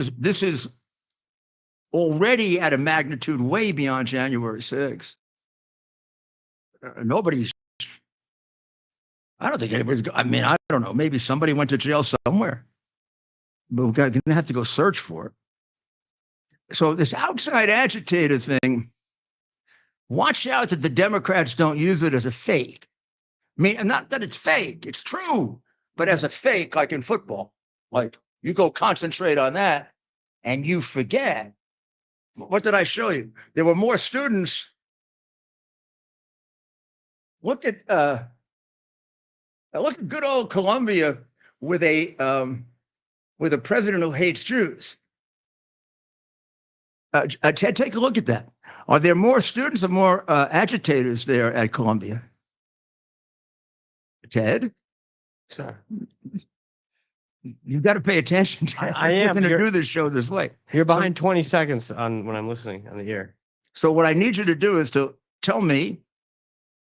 this is already at a magnitude way beyond January 6th. Nobody's, I don't think anybody's, I mean, I don't know, maybe somebody went to jail somewhere, but we're going to have to go search for it. So this outside agitator thing, watch out that the Democrats don't use it as a fake. I mean, not that it's fake, it's true, but as a fake, like in football, like you go concentrate on that and you forget. What did I show you? There were more students. Look at good old Colombia with a president who hates Jews. Ted, take a look at that. Are there more students or more agitators there at Columbia? Ted? Sir. You've got to pay attention. I am going to do this show this way. You're behind 20 seconds on when I'm listening on the ear. So what I need you to do is to tell me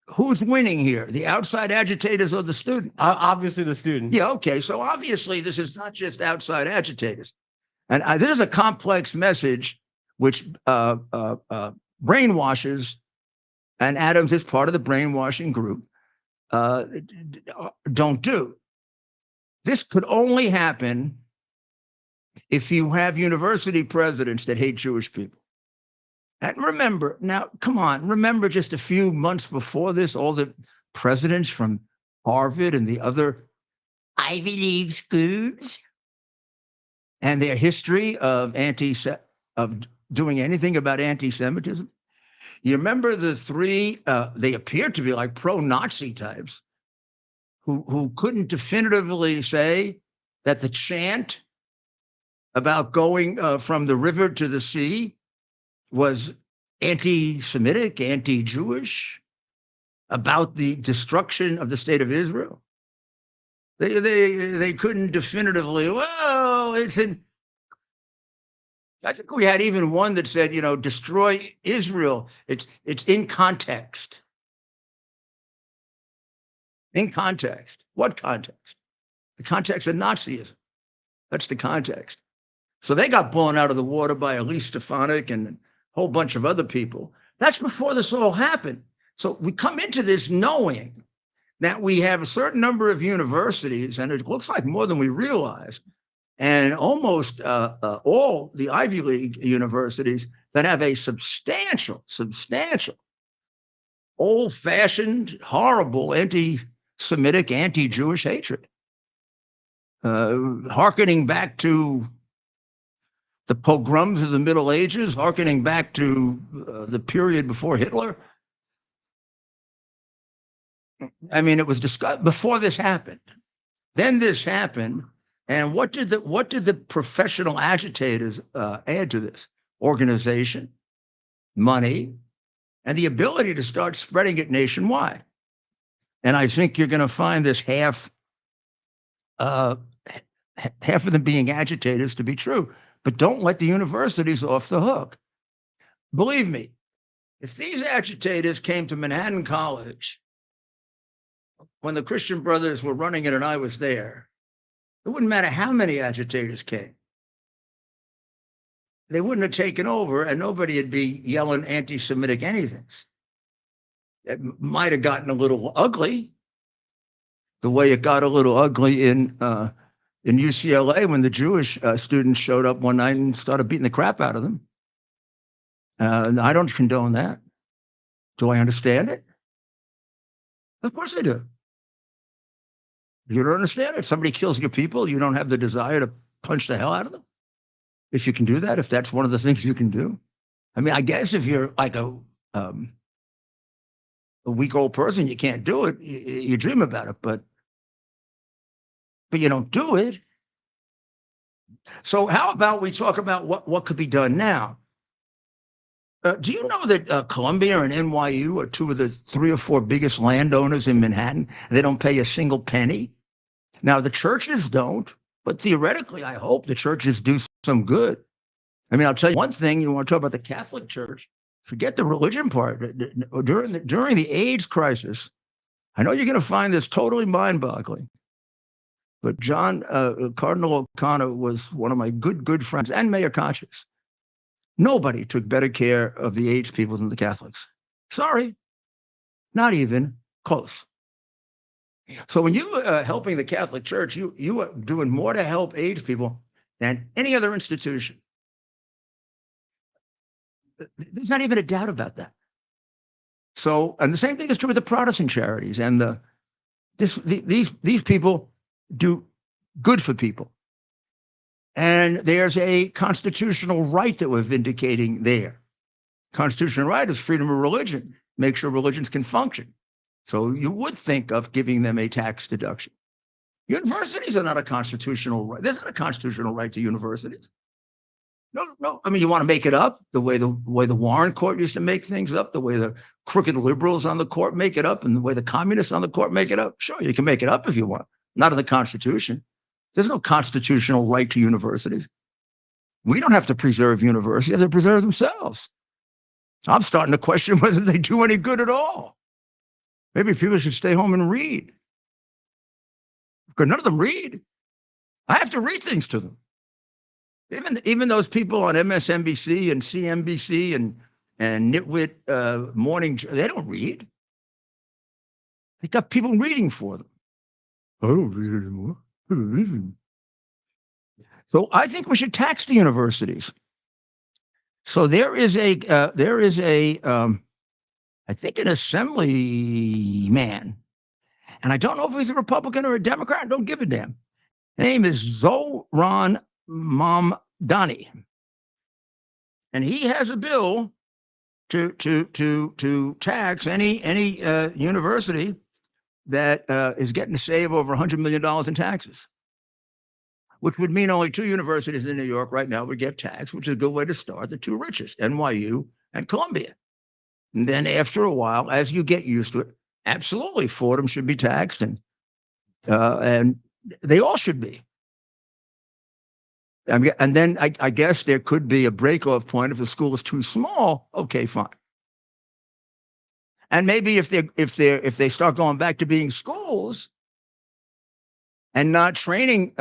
who's winning here, the outside agitators or the students? Obviously the student. Yeah, okay. So obviously this is not just outside agitators. And this is a complex message which brainwashes, and Adams is part of the brainwashing group, don't do. This could only happen if you have university presidents that hate Jewish people. And remember, now, come on, remember just a few months before this, all the presidents from Harvard and the other Ivy League schools and their history of doing anything about anti-Semitism. You remember the three, they appeared to be like pro-Nazi types who couldn't definitively say that the chant about going from the river to the sea was anti-Semitic, anti-Jewish, about the destruction of the state of Israel. They couldn't definitively, well, it's in, I think we had even one that said, destroy Israel. It's in context. In context. What context? The context of Nazism. That's the context. So they got blown out of the water by Elise Stefanik and a whole bunch of other people. That's before this all happened. So we come into this knowing that we have a certain number of universities, and it looks like more than we realized, and almost all the Ivy League universities that have a substantial, old-fashioned, horrible anti-Semitic, anti-Jewish hatred, hearkening back to the pogroms of the Middle Ages, hearkening back to the period before Hitler. I mean, it was discussed before this happened. Then this happened, and what did the professional agitators add to this? Organization, money, and the ability to start spreading it nationwide. And I think you're going to find this half of them being agitators to be true. But don't let the universities off the hook. Believe me, if these agitators came to Manhattan College when the Christian Brothers were running it and I was there, it wouldn't matter how many agitators came. They wouldn't have taken over and nobody would be yelling anti-Semitic anythings. It might have gotten a little ugly, the way it got a little ugly in UCLA when the Jewish students showed up one night and started beating the crap out of them. I don't condone that. Do I understand it? Of course I do. You don't understand it. If somebody kills your people, you don't have the desire to punch the hell out of them. If you can do that, if that's one of the things you can do. I mean, I guess if you're like a weak old person, you can't do it. You dream about it, but you don't do it. So how about we talk about what could be done now? Do you know that Columbia and NYU are two of the 3 or 4 biggest landowners in Manhattan? They don't pay a single penny. Now, the churches don't, but theoretically, I hope the churches do some good. I mean, I'll tell you one thing. You want to talk about the Catholic Church, forget the religion part. During the AIDS crisis, I know you're going to find this totally mind-boggling. But Cardinal O'Connor was one of my good friends, and Mayor Conscious. Nobody took better care of the AIDS people than the Catholics. Sorry, not even close. So when you are helping the Catholic Church, you are doing more to help AIDS people than any other institution. There's not even a doubt about that. So, and the same thing is true with the Protestant charities. And these people do good for people. And there's a constitutional right that we're vindicating there. Constitutional right is freedom of religion. Make sure religions can function. So you would think of giving them a tax deduction. Universities are not a constitutional right. There's not a constitutional right to universities. No. I mean, you want to make it up the way the Warren Court used to make things up, the way the crooked liberals on the court make it up, and the way the communists on the court make it up. Sure, you can make it up if you want. Not in the Constitution. There's no constitutional right to universities. We don't have to preserve universities. They have to preserve themselves. I'm starting to question whether they do any good at all. Maybe people should stay home and read. Because none of them read. I have to read things to them. Even those people on MSNBC and CNBC and Nitwit Morning, they don't read. They got people reading for them. I don't read anymore. I don't listen. So I think we should tax the universities. So there is a I think an assemblyman, and I don't know if he's a Republican or a Democrat. I don't give a damn. His name is Zoran Mamdani, and he has a bill to tax any university that is getting to save over $100 million in taxes, which would mean only two universities in New York right now would get taxed, which is a good way to start, the two richest, NYU and Columbia. And then after a while, as you get used to it, absolutely, Fordham should be taxed, and they all should be. And then I guess there could be a break-off point if the school is too small. Okay, fine. And maybe if they start going back to being schools and not training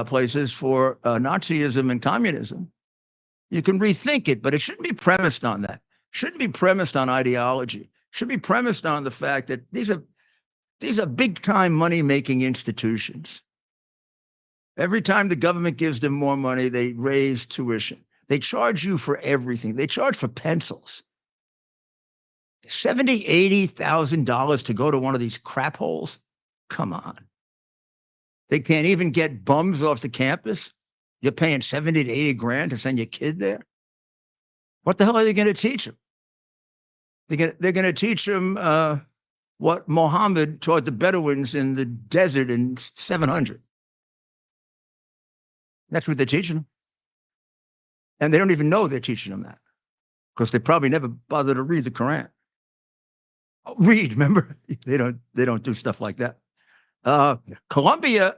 places for Nazism and communism, you can rethink it. But it shouldn't be premised on that. Shouldn't be premised on ideology. Should be premised on the fact that these are big-time money-making institutions. Every time the government gives them more money, they raise tuition. They charge you for everything. They charge for pencils. $70,000, $80,000 to go to one of these crap holes? Come on. They can't even get bums off the campus. You're paying 70 to 80 grand to send your kid there? What the hell are they going to teach them? They're going to teach them what Muhammad taught the Bedouins in the desert in 700. That's what they're teaching them. And they don't even know they're teaching them that, because they probably never bother to read the Quran. Read, remember? They don't do stuff like that. Columbia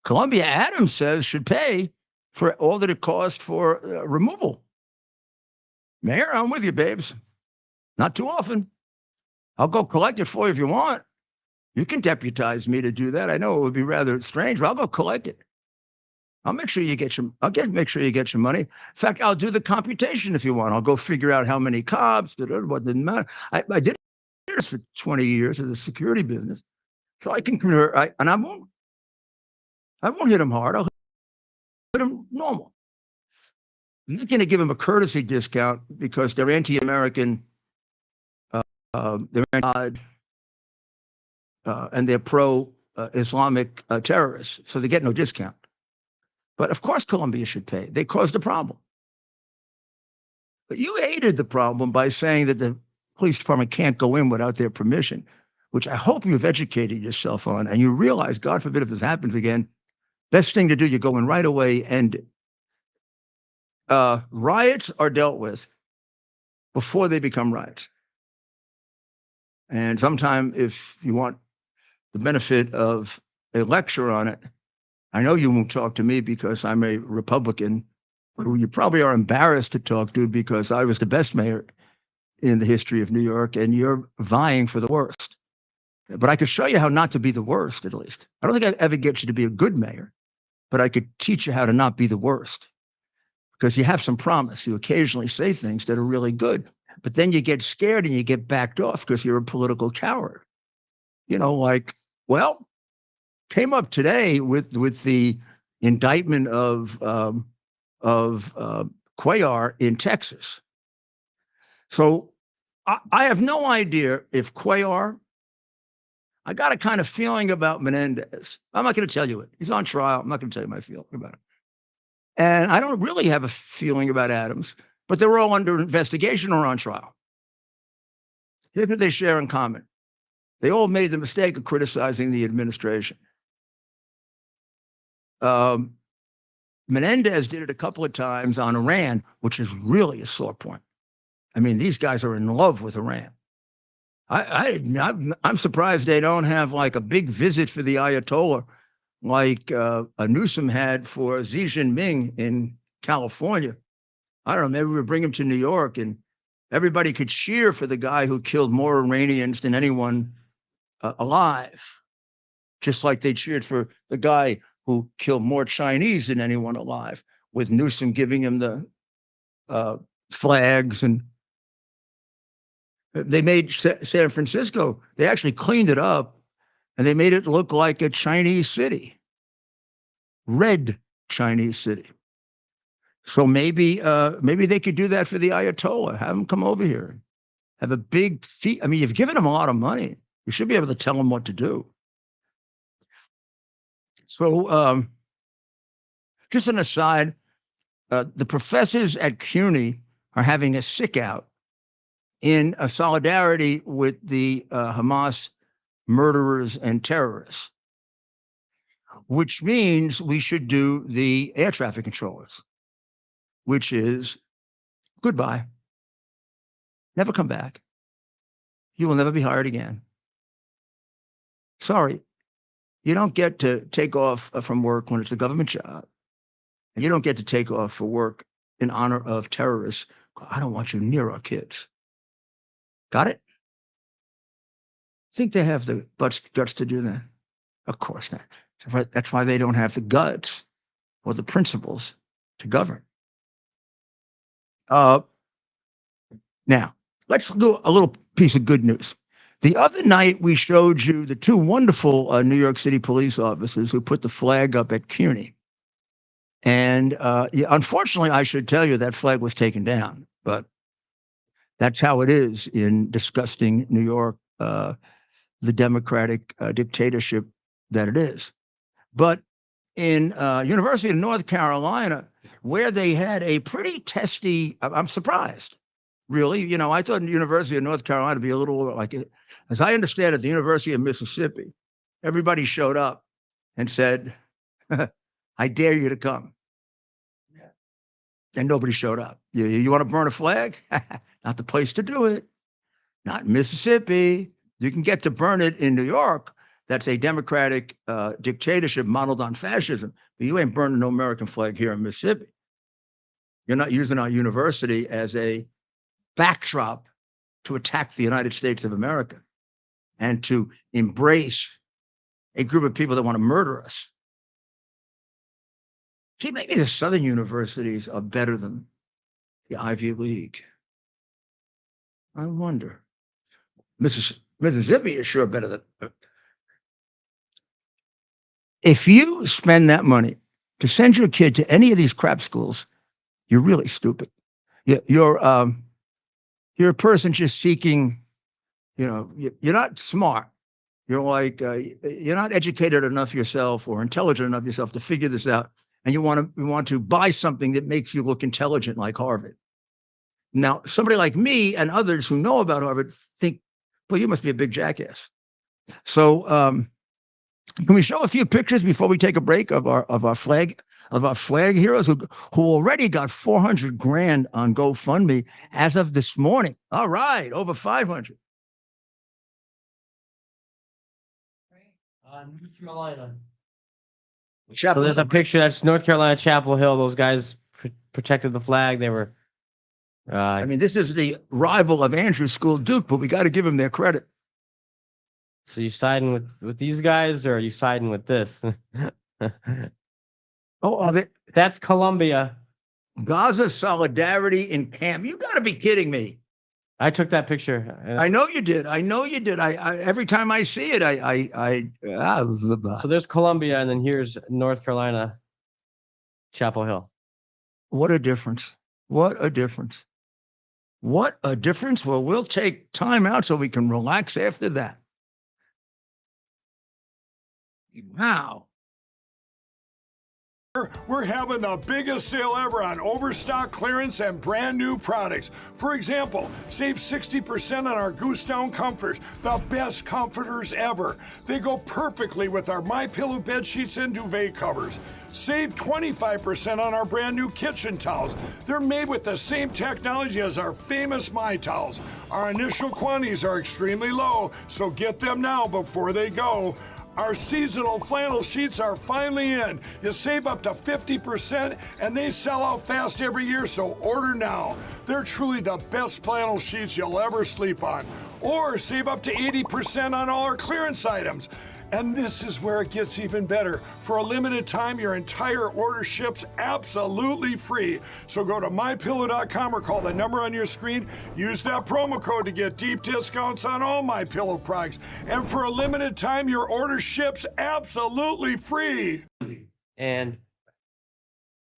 Adams says should pay for all that it cost for removal. Mayor, I'm with you, babes. Not too often. I'll go collect it for you if you want. You can deputize me to do that. I know it would be rather strange, but I'll go collect it. I'll make sure you get make sure you get your money. In fact, I'll do the computation if you want. I'll go figure out how many cops, what didn't matter. I did this for 20 years in the security business. So I can convert, and I won't hit them hard. I'll hit them normal. I'm not going to give them a courtesy discount because they're anti-American, they're anti, and they're pro-Islamic terrorists. So they get no discount. But of course Columbia should pay. They caused a problem. But you aided the problem by saying that the police department can't go in without their permission, which I hope you've educated yourself on, and you realize, God forbid if this happens again, best thing to do, you go in right away, end it. Riots are dealt with before they become riots. And sometime, if you want the benefit of a lecture on it, I know you won't talk to me because I'm a Republican, who you probably are embarrassed to talk to because I was the best mayor in the history of New York, and you're vying for the worst. But I could show you how not to be the worst, at least. I don't think I'd ever get you to be a good mayor, but I could teach you how to not be the worst, because you have some promise. You occasionally say things that are really good, but then you get scared and you get backed off because you're a political coward. You know, like, well, came up today with the indictment of Cuellar in Texas. So I have no idea if Cuellar, I got a kind of feeling about Menendez. I'm not going to tell you it. He's on trial. I'm not going to tell you my feeling about it. And I don't really have a feeling about Adams, but they're all under investigation or on trial. Here's what they share in common. They all made the mistake of criticizing the administration. Menendez did it a couple of times on Iran, which is really a sore point. I mean, these guys are in love with Iran. I'm surprised they don't have like a big visit for the Ayatollah, like a Newsom had for Xi Jinping in California. I don't know, maybe we bring him to New York and everybody could cheer for the guy who killed more Iranians than anyone alive, just like they cheered for the guy who killed more Chinese than anyone alive, with Newsom giving him the flags. And they made San Francisco, they actually cleaned it up and they made it look like a Chinese city, red Chinese city. So maybe they could do that for the Ayatollah. Have him come over here, have a big fee. I mean, you've given him a lot of money. You should be able to tell him what to do. So just an aside, the professors at CUNY are having a sick out in a solidarity with the Hamas murderers and terrorists, which means we should do the air traffic controllers, which is goodbye. Never come back. You will never be hired again. Sorry, you don't get to take off from work when it's a government job. And you don't get to take off for work in honor of terrorists. I don't want you near our kids. Got it? Think they have the guts to do that? Of course not. That's why they don't have the guts or the principles to govern. Now, let's do a little piece of good news. The other night, we showed you the two wonderful New York City police officers who put the flag up at CUNY. And unfortunately, I should tell you that flag was taken down, but that's how it is in disgusting New York, the democratic dictatorship that it is. But in University of North Carolina, where they had a pretty testy, I'm surprised, really. You know, I thought the University of North Carolina would be a little like, as I understand it, the University of Mississippi, everybody showed up and said, I dare you to come. And nobody showed up. You want to burn a flag? Not the place to do it. Not in Mississippi. You can get to burn it in New York. That's a democratic dictatorship modeled on fascism. But you ain't burning no American flag here in Mississippi. You're not using our university as a backdrop to attack the United States of America and to embrace a group of people that want to murder us. See, maybe the Southern universities are better than the Ivy League. I wonder. Mississippi is sure better than. If you spend that money to send your kid to any of these crap schools, you're really stupid. You're a person just seeking, you're not smart. You're like, you're not educated enough yourself or intelligent enough yourself to figure this out. And you want to buy something that makes you look intelligent like Harvard. Now, somebody like me and others who know about Harvard think, well, you must be a big jackass. So can we show a few pictures before we take a break of our flag heroes who already got 400 grand on GoFundMe as of this morning? All right, over 500. North Carolina. Chapel So there's a picture that's North Carolina, Chapel Hill. Those guys protected the flag. They were. I mean, this is the rival of Andrew's school, Duke, but we got to give them their credit. So you siding with these guys, or are you siding with this? Oh, That's Colombia. Gaza solidarity in camp. You got to be kidding me. I took that picture. I know you did. I know you did. I every time I see it, So there's Colombia, and then here's North Carolina, Chapel Hill. what a difference. What a difference. What a difference. Well, we'll take time out so we can relax after that. Wow. We're having the biggest sale ever on overstock clearance and brand new products. For example, save 60% on our Goose Down comforters, the best comforters ever. They go perfectly with our MyPillow bed sheets and duvet covers. Save 25% on our brand new kitchen towels. They're made with the same technology as our famous My Towels. Our initial quantities are extremely low, so get them now before they go. Our seasonal flannel sheets are finally in. You save up to 50% and they sell out fast every year, so order now. They're truly the best flannel sheets you'll ever sleep on. Or save up to 80% on all our clearance items. And this is where it gets even better. For a limited time, your entire order ships absolutely free. So go to mypillow.com or call the number on your screen. Use that promo code to get deep discounts on all MyPillow products. And for a limited time, your order ships absolutely free. And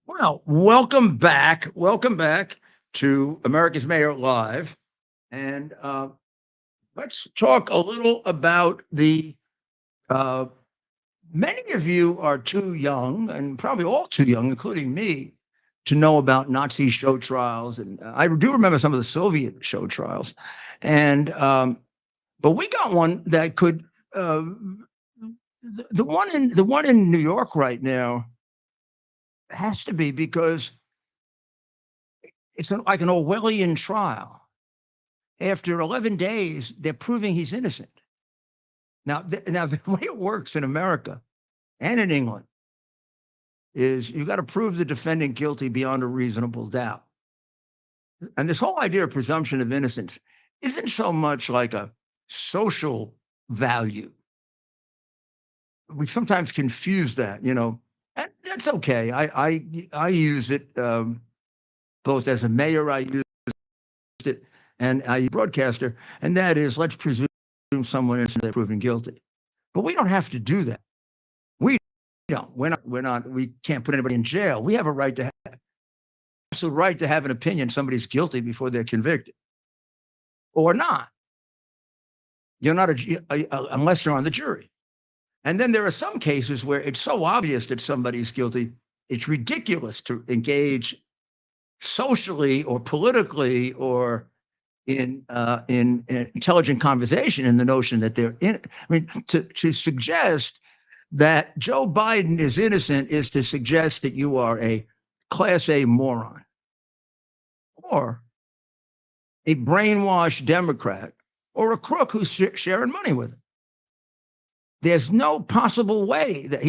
Well, welcome back. Welcome back to America's Mayor Live. And let's talk a little about the many of you are too young, and probably all too young, including me, to know about Nazi show trials. And I do remember some of the Soviet show trials. And but we got one that could the one in New York right now has to be, because it's like an Orwellian trial. After 11 days, they're proving he's innocent. Now, the way it works in America and in England is you got to prove the defendant guilty beyond a reasonable doubt. And this whole idea of presumption of innocence isn't so much like a social value. We sometimes confuse that, and that's okay. I use it both as a mayor, I used it, and a broadcaster, and that is, let's presume someone is proven guilty. But we don't have to do that. We can't put anybody in jail. We have a right to have an opinion somebody's guilty before they're convicted or not. You're not unless you're on the jury. And then there are some cases where it's so obvious that somebody's guilty, it's ridiculous to engage socially or politically or in intelligent conversation in the notion that they're in. I mean, to suggest that Joe Biden is innocent is to suggest that you are a Class A moron or a brainwashed Democrat or a crook who's sharing money with him. There's no possible way that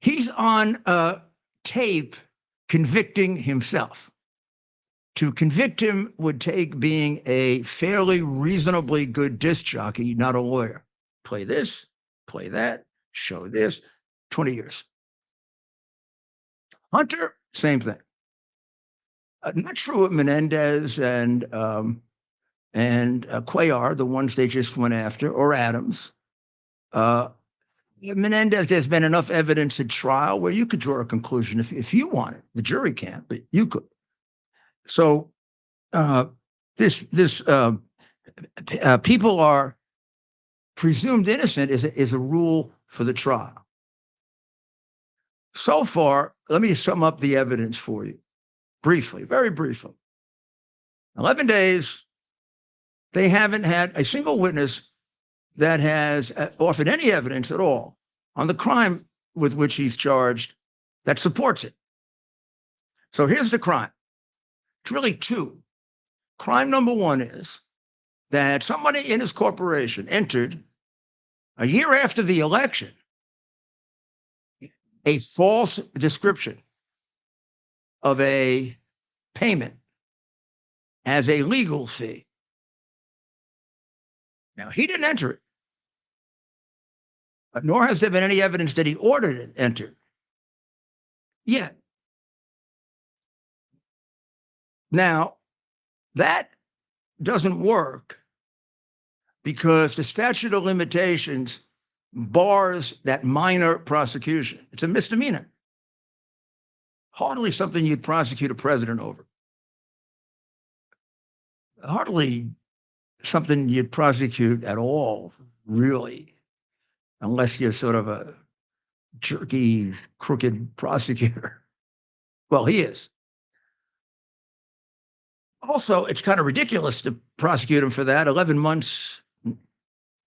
he's on tape convicting himself. To convict him would take being a fairly reasonably good disc jockey, not a lawyer. Play this, play that, show this, 20 years. Hunter, same thing. Not true of Menendez and Cuellar, the ones they just went after, or Adams. Menendez, there's been enough evidence at trial where you could draw a conclusion if you want it. The jury can't, but you could. So people are presumed innocent is a rule for the trial. So far, let me sum up the evidence for you briefly, very briefly. 11 days, they haven't had a single witness that has offered any evidence at all on the crime with which he's charged that supports it. So here's the crime. It's really two. Crime number one is that somebody in his corporation entered a year after the election a false description of a payment as a legal fee. Now, he didn't enter it, nor has there been any evidence that he ordered it entered yet. Now, that doesn't work because the statute of limitations bars that minor prosecution. It's a misdemeanor. Hardly something you'd prosecute a president over. Hardly something you'd prosecute at all, really, unless you're sort of a jerky, crooked prosecutor. Well, he is. Also, it's kind of ridiculous to prosecute him for that. 11 months,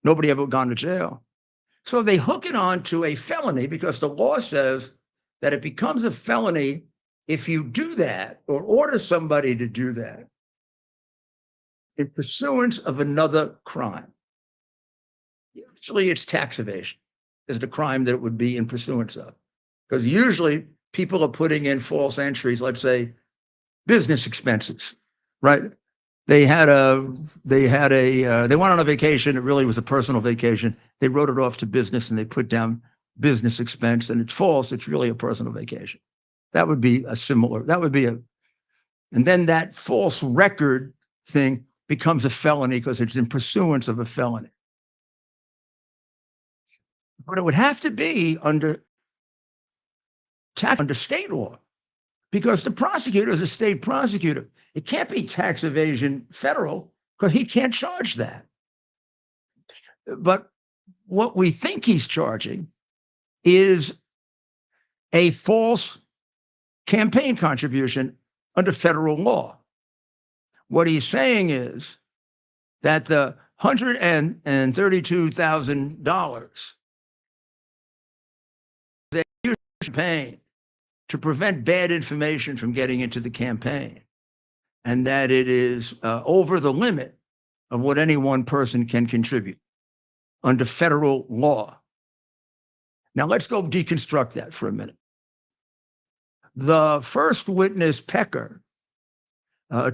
nobody ever gone to jail. So they hook it on to a felony because the law says that it becomes a felony if you do that or order somebody to do that in pursuance of another crime. Usually it's tax evasion is the crime that it would be in pursuance of. Because usually people are putting in false entries, let's say business expenses, right? They went on a vacation. It really was a personal vacation. They wrote it off to business and they put down business expense, and it's false. It's really a personal vacation. That would be and then that false record thing becomes a felony because it's in pursuance of a felony. But it would have to be under state law because the prosecutor is a state prosecutor. It can't be tax evasion federal because he can't charge that. But what we think he's charging is a false campaign contribution under federal law. What he's saying is that the $132,000 they use campaign to prevent bad information from getting into the campaign, and that it is over the limit of what any one person can contribute under federal law. Now let's go deconstruct that for a minute. The first witness, Pecker,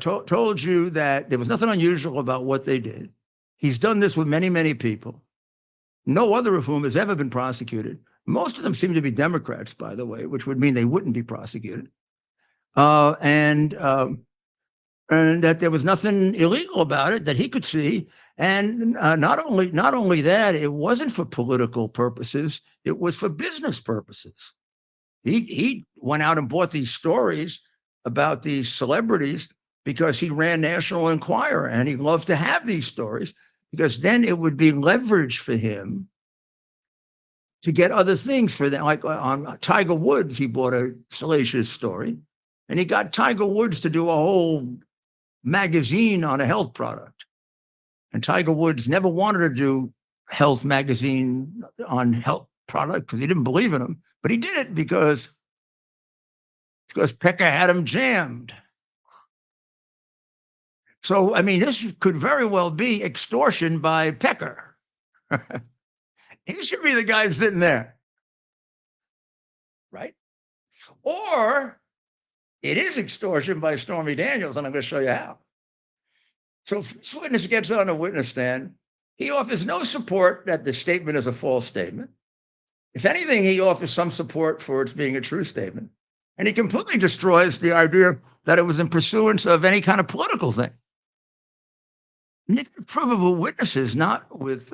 told you that there was nothing unusual about what they did. He's done this with many, many people, no other of whom has ever been prosecuted. Most of them seem to be Democrats, by the way, which would mean they wouldn't be prosecuted. And that there was nothing illegal about it that he could see. And not only that, it wasn't for political purposes, it was for business purposes. He went out and bought these stories about these celebrities because he ran National Enquirer, and he loved to have these stories because then it would be leverage for him to get other things for them. Like on Tiger Woods, he bought a salacious story, and he got Tiger Woods to do a whole magazine on a health product. And Tiger Woods never wanted to do health magazine on health product because he didn't believe in him, but he did it because Pecker had him jammed. So, I mean, this could very well be extortion by Pecker. He should be the guy sitting there, right? Or it is extortion by Stormy Daniels, and I'm going to show you how. So if this witness gets on a witness stand, he offers no support that the statement is a false statement. If anything, he offers some support for its being a true statement. And he completely destroys the idea that it was in pursuance of any kind of political thing. Provable witnesses, not with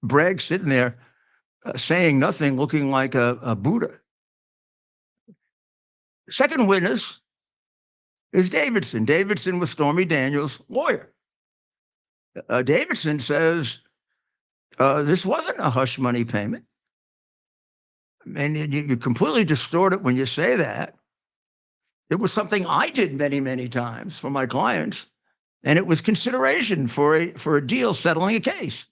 Bragg sitting there saying nothing, looking like a Buddha. Second witness is Davidson. Davidson was Stormy Daniels' lawyer. Davidson says this wasn't a hush money payment. And you completely distort it when you say that. It was something I did many, many times for my clients, and it was consideration for a deal settling a case.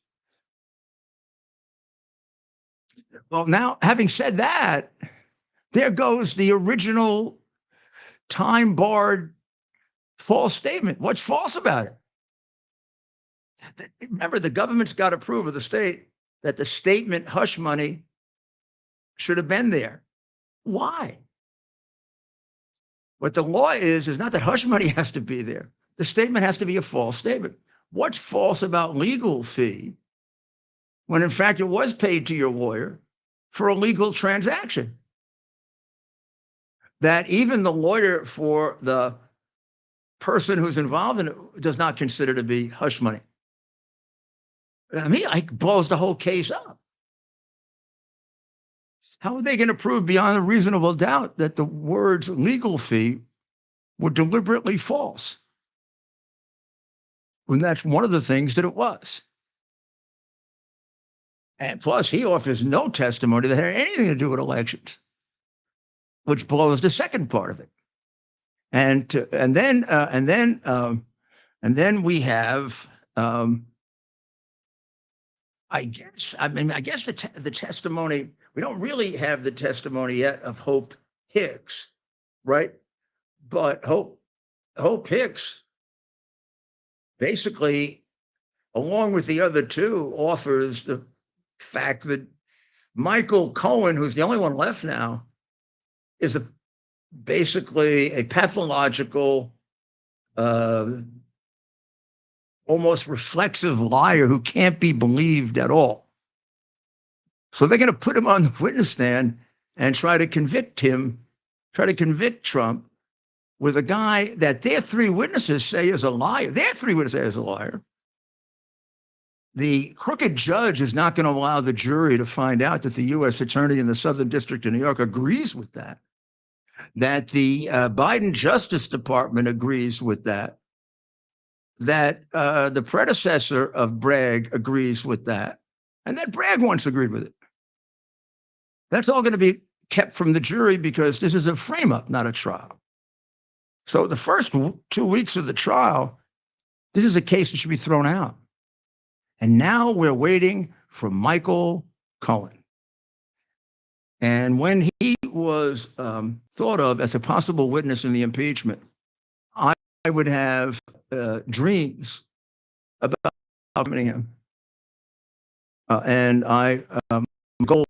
Well, now, having said that, there goes the original time-barred false statement. What's false about it? Remember, the government's got to prove of the state that the statement hush money should have been there. Why? What the law is not that hush money has to be there. The statement has to be a false statement. What's false about legal fee when in fact it was paid to your lawyer for a legal transaction. That even the lawyer for the person who's involved in it does not consider to be hush money. I mean, it blows the whole case up. How are they going to prove beyond a reasonable doubt that the words legal fee were deliberately false? When that's one of the things that it was. And plus, he offers no testimony that had anything to do with elections, which blows the second part of it. And then we have, I guess the testimony. We don't really have the testimony yet of Hope Hicks, right? But Hope Hicks basically, along with the other two, offers the fact that Michael Cohen, who's the only one left now, is basically a pathological, almost reflexive liar who can't be believed at all. So they're going to put him on the witness stand and try to convict Trump with a guy that their three witnesses say is a liar. Their three witnesses say is a liar. The crooked judge is not going to allow the jury to find out that the U.S. attorney in the Southern District of New York agrees with that, that the Biden Justice Department agrees with that, that the predecessor of Bragg agrees with that, and that Bragg once agreed with it. That's all going to be kept from the jury because this is a frame-up, not a trial. So the first 2 weeks of the trial, this is a case that should be thrown out. And now we're waiting for Michael Cohen. And when he was thought of as a possible witness in the impeachment, I would have dreams about meeting him. And my goal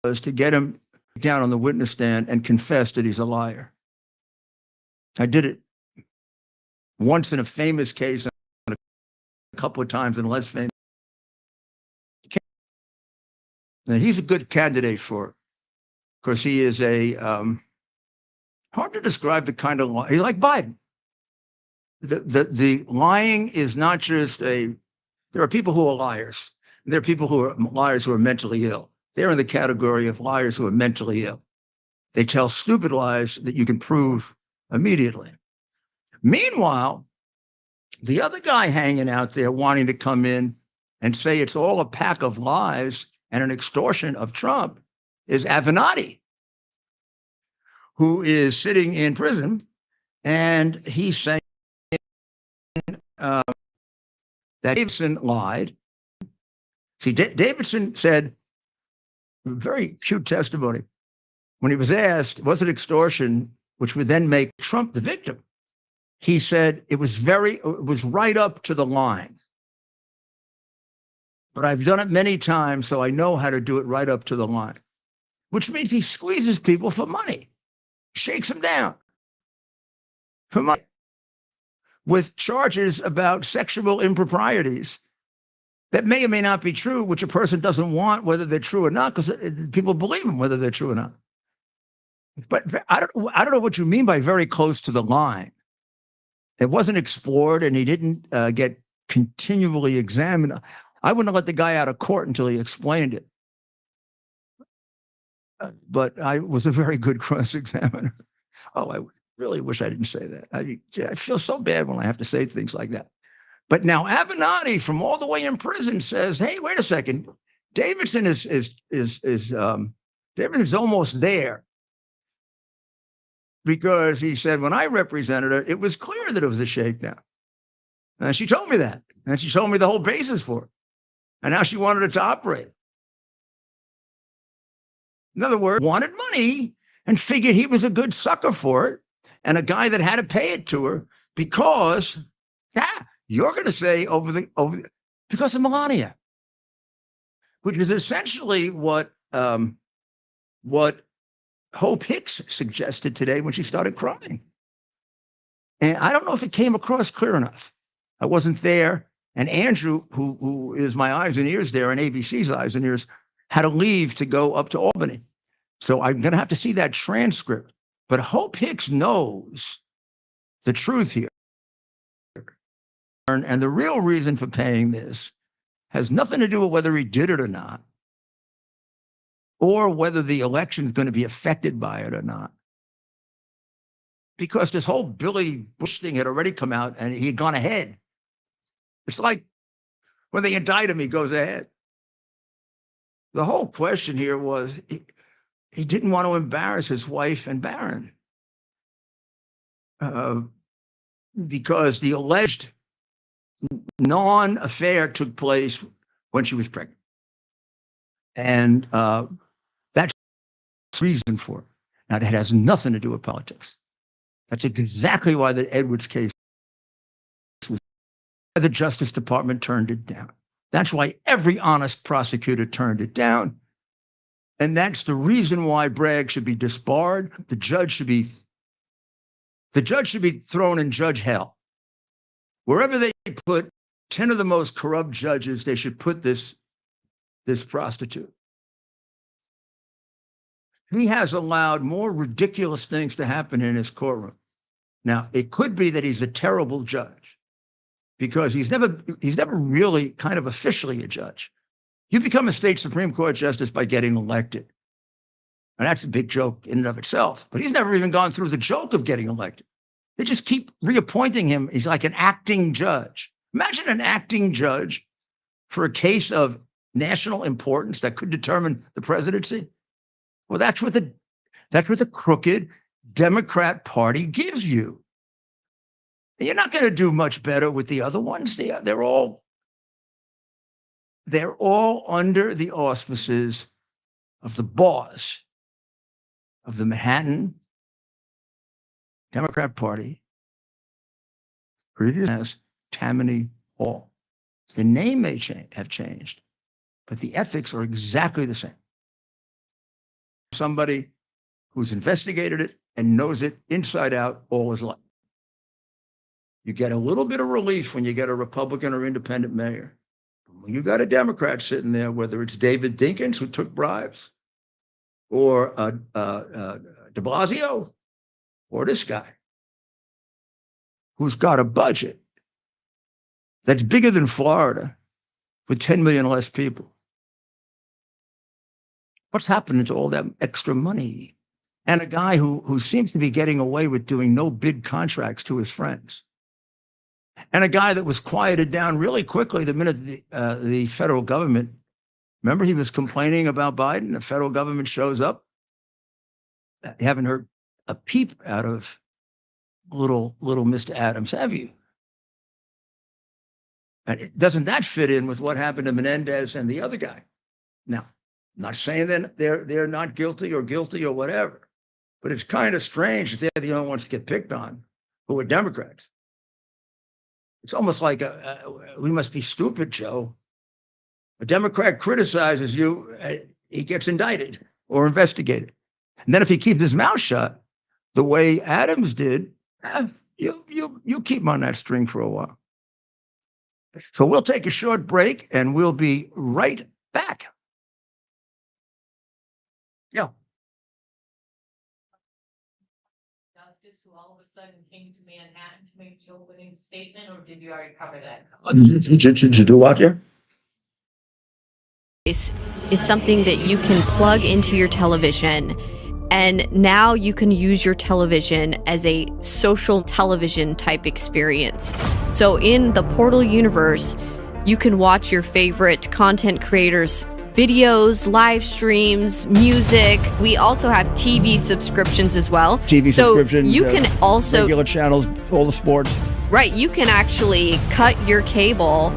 was to get him down on the witness stand and confess that he's a liar. I did it once in a famous case and a couple of times in less famous. And he's a good candidate for it because he is a hard to describe the kind of he's like Biden. The lying is not just there are people who are liars. There are people who are liars who are mentally ill. They're in the category of liars who are mentally ill. They tell stupid lies that you can prove immediately. Meanwhile, the other guy hanging out there wanting to come in and say it's all a pack of lies and an extortion of Trump is Avenatti, who is sitting in prison, and he's saying that Davidson lied. See, Davidson said, very cute testimony, when he was asked, was it extortion, which would then make Trump the victim? He said it was right up to the line. But I've done it many times, so I know how to do it right up to the line, which means he squeezes people for money, shakes them down for money with charges about sexual improprieties that may or may not be true, which a person doesn't want, whether they're true or not, because people believe them, whether they're true or not. But I don't know what you mean by very close to the line. It wasn't explored, and he didn't get continually examined. I wouldn't have let the guy out of court until he explained it. But I was a very good cross-examiner. Oh, I really wish I didn't say that. I feel so bad when I have to say things like that. But now Avenatti, from all the way in prison, says, "Hey, wait a second. Davidson Davidson's almost there." Because he said, when I represented her, it was clear that it was a shakedown. And she told me that. And she told me the whole basis for it. And now she wanted it to operate. In other words, wanted money and figured he was a good sucker for it and a guy that had to pay it to her because, you're going to say because of Melania, which is essentially what Hope Hicks suggested today when she started crying. And I don't know if it came across clear enough. I wasn't there, And Andrew, who is my eyes and ears there, and ABC's eyes and ears, had to leave to go up to Albany. So I'm going to have to see that transcript. But Hope Hicks knows the truth here. And the real reason for paying this has nothing to do with whether he did it or not, or whether the election is going to be affected by it or not. Because this whole Billy Bush thing had already come out and he had gone ahead. It's like when they indict him, he goes ahead. The whole question here was he didn't want to embarrass his wife and Barron because the alleged non-affair took place when she was pregnant. And that's the reason for it. Now, that has nothing to do with politics. That's exactly why the Edwards case was, the Justice Department turned it down. That's why every honest prosecutor turned it down. And that's the reason why Bragg should be disbarred. The judge should be thrown in judge hell. Wherever they put 10 of the most corrupt judges, they should put this prostitute. He has allowed more ridiculous things to happen in his courtroom. Now, it could be that he's a terrible judge because he's never really kind of officially a judge. You become a state Supreme Court justice by getting elected. And that's a big joke in and of itself. But he's never even gone through the joke of getting elected. They just keep reappointing him. He's like an acting judge. Imagine an acting judge for a case of national importance that could determine the presidency. Well, that's what the crooked Democrat Party gives you. And you're not going to do much better with the other ones. They're all under the auspices of the boss of the Manhattan Democrat Party, previous as Tammany Hall. The name may have changed, but the ethics are exactly the same. Somebody who's investigated it and knows it inside out all his life. You get a little bit of relief when you get a Republican or independent mayor. When you got a Democrat sitting there, whether it's David Dinkins, who took bribes, or de Blasio, or this guy, who's got a budget that's bigger than Florida with 10 million less people. What's happening to all that extra money? And a guy who seems to be getting away with doing no big contracts to his friends. And a guy that was quieted down really quickly the minute the federal government, remember he was complaining about Biden, the federal government shows up. You haven't heard a peep out of little Mr. Adams, have you? And doesn't that fit in with what happened to Menendez and the other guy? Now, I'm not saying that they're not guilty or whatever, but it's kind of strange that they're the only ones to get picked on who are Democrats. It's almost like we must be stupid, Joe. A Democrat criticizes you, he gets indicted or investigated. And then if he keeps his mouth shut, the way Adams did, you'll keep him on that string for a while. So we'll take a short break and we'll be right back. Yeah. Justice who all of a sudden came to Manhattan to make the opening statement, or did you already cover that? Did you do what here? Is something that you can plug into your television, and now you can use your television as a social television type experience. So in the Portal universe, you can watch your favorite content creators' videos, live streams, music. We also have TV subscriptions as well. TV subscriptions. You can also regular channels, all the sports. Right, you can actually cut your cable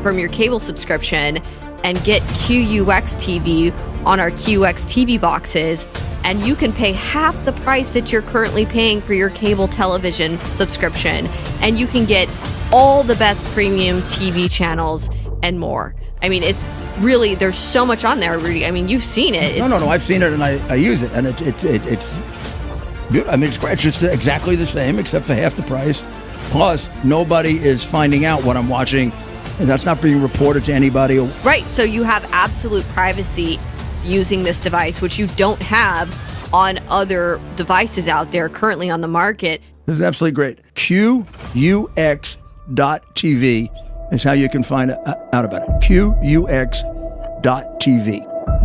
from your cable subscription and get QUX TV on our QX TV boxes, and you can pay half the price that you're currently paying for your cable television subscription, and you can get all the best premium TV channels and more. I mean, it's really, there's so much on there, Rudy. I mean, you've seen it. No, I've seen it and I use it, and it's good. I mean, it's great. It's just exactly the same except for half the price. Plus, nobody is finding out what I'm watching And that's not being reported to anybody. Right. So you have absolute privacy using this device, which you don't have on other devices out there currently on the market. This is absolutely great. QUX.TV is how you can find out about it. QUX.TV.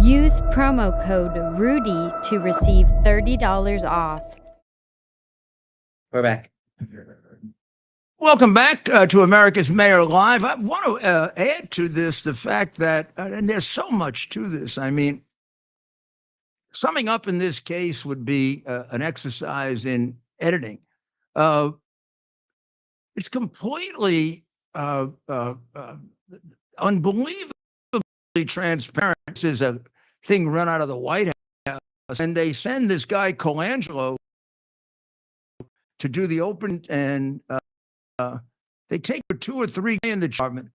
Use promo code RUDY to receive $30 off. We're back. Welcome back to America's Mayor Live. I want to add to this the fact that, and there's so much to this. I mean, summing up in this case would be an exercise in editing. It's completely unbelievably transparent. This is a thing run out of the White House, and they send this guy Colangelo to do the open, and they take 2 or 3 in the department.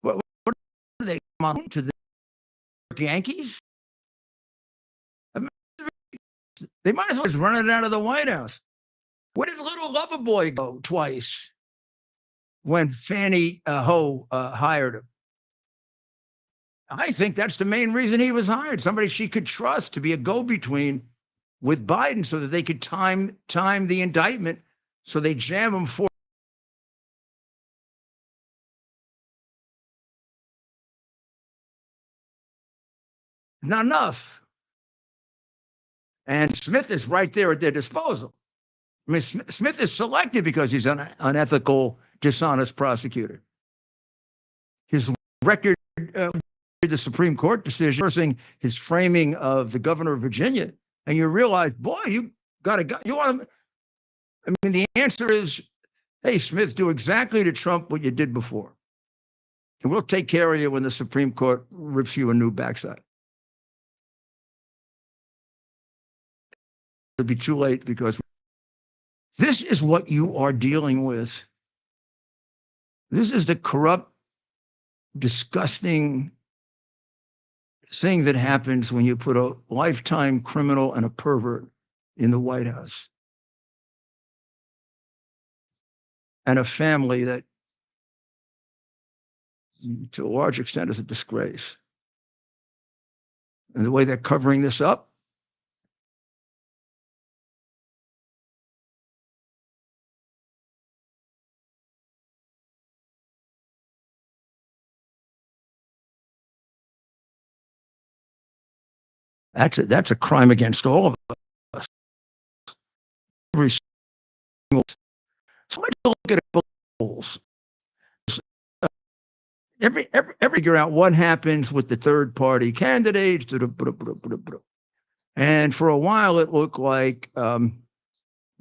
What do they come on to the Yankees? I mean, they might as well just run it out of the White House. Where did little Loverboy go twice when Fannie Ho hired him? I think that's the main reason he was hired. Somebody she could trust to be a go-between with Biden so that they could time the indictment so they jam him for. Not enough. And Smith is right there at their disposal. I mean, Smith is selected because he's an unethical, dishonest prosecutor. His record, the Supreme Court decision, reversing his framing of the governor of Virginia, and you realize, boy, you got to go. You want to? I mean, the answer is, hey, Smith, do exactly to Trump what you did before, and we'll take care of you when the Supreme Court rips you a new backside. It'll be too late because this is what you are dealing with. This is the corrupt, disgusting thing that happens when you put a lifetime criminal and a pervert in the White House. And a family that, to a large extent, is a disgrace. And the way they're covering this up, that's a crime against all of us. Every single. So let's look at polls. Every figure out what happens with the third party candidates. And for a while, it looked like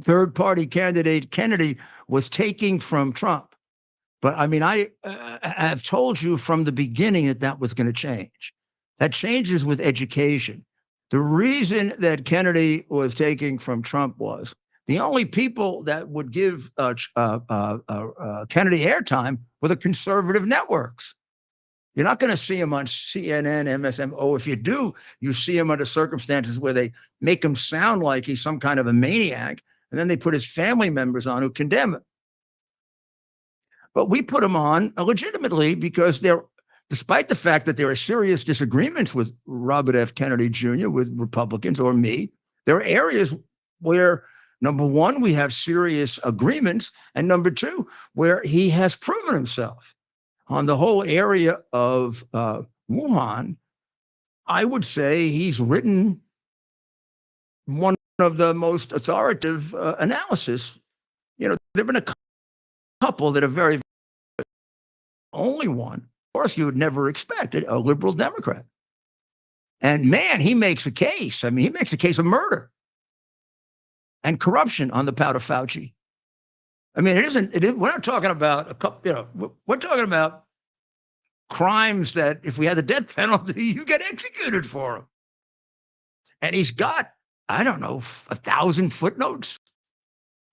third party candidate Kennedy was taking from Trump. But I mean, I have told you from the beginning that was going to change. That changes with education. The reason that Kennedy was taking from Trump was the only people that would give Kennedy airtime were the conservative networks. You're not going to see him on CNN, MSM. Oh, if you do, you see him under circumstances where they make him sound like he's some kind of a maniac, and then they put his family members on who condemn him. But we put him on legitimately because despite the fact that there are serious disagreements with Robert F. Kennedy Jr., with Republicans or me, there are areas where, number one, we have serious agreements, and number two, where he has proven himself. On the whole area of Wuhan, I would say he's written one of the most authoritative analysis. You know, there have been a couple that are very, only one. Of course, you would never expect it, a liberal Democrat. And man, he makes a case. I mean, he makes a case of murder and corruption on the part of Fauci. I mean, we're not talking about a couple, we're talking about crimes that if we had the death penalty, you get executed for them. And he's got, I don't know, 1,000 footnotes.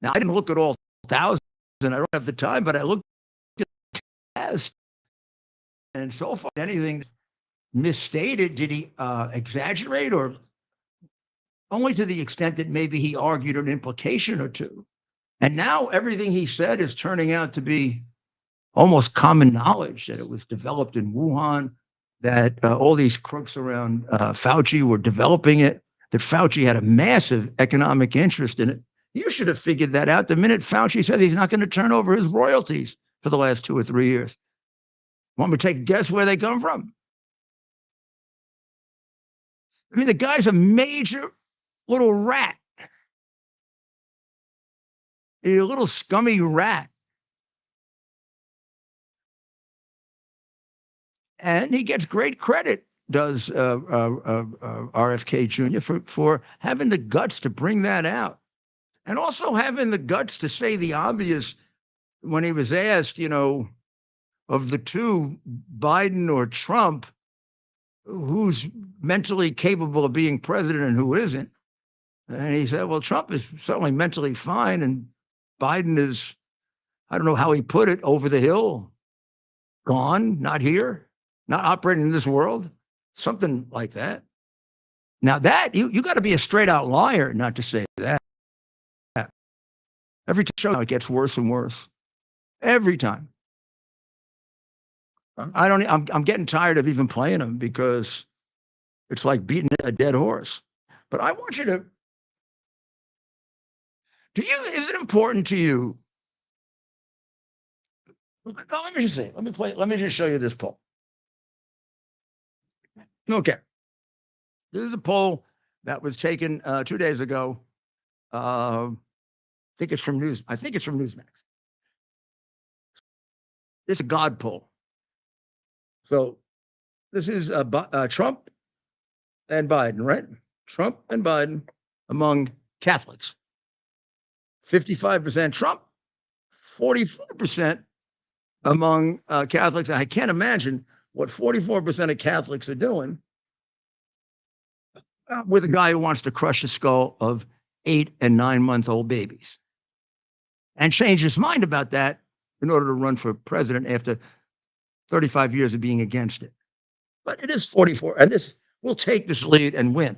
Now, I didn't look at all 1,000, and I don't have the time, but I looked at the test. And so far, anything misstated, did he exaggerate, or only to the extent that maybe he argued an implication or two? And now everything he said is turning out to be almost common knowledge that it was developed in Wuhan, that all these crooks around Fauci were developing it, that Fauci had a massive economic interest in it. You should have figured that out the minute Fauci said he's not going to turn over his royalties for the last 2 or 3 years. Want me to take a guess where they come from? I mean, the guy's a major little rat. A little scummy rat. And he gets great credit, does RFK Jr., for having the guts to bring that out. And also having the guts to say the obvious when he was asked, of the two, Biden or Trump, who's mentally capable of being president and who isn't. And he said, well, Trump is certainly mentally fine, and Biden is, I don't know how he put it, over the hill, gone, not here, not operating in this world, something like that. Now that, you got to be a straight out liar not to say that. Every show it gets worse and worse. Every time. I'm getting tired of even playing them because it's like beating a dead horse. But I want you to, is it important to you? Let me just say, let me just show you this poll. Okay. This is a poll that was taken 2 days ago. I think it's from Newsmax. It's a God poll. So this is Trump and Biden, right? Trump and Biden among Catholics. 55% Trump, 44% among Catholics. I can't imagine what 44% of Catholics are doing with a guy who wants to crush the skull of 8 and 9-month-old babies and change his mind about that in order to run for president after 35 years of being against it. But it is 44, and we'll take this lead and win.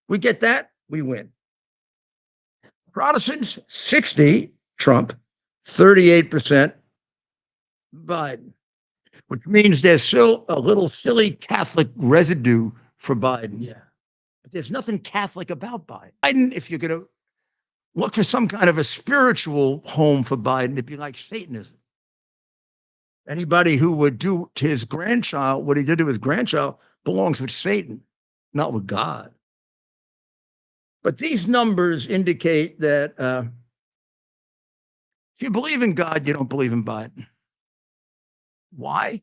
We get that, we win. Protestants, 60, Trump, 38%, Biden, which means there's still a little silly Catholic residue for Biden. Yeah. But there's nothing Catholic about Biden. Biden, if you're going to look for some kind of a spiritual home for Biden, it'd be like Satanism. Anybody who would do to his grandchild what he did to his grandchild belongs with Satan, not with God. But these numbers indicate that if you believe in God, you don't believe in Biden. Why?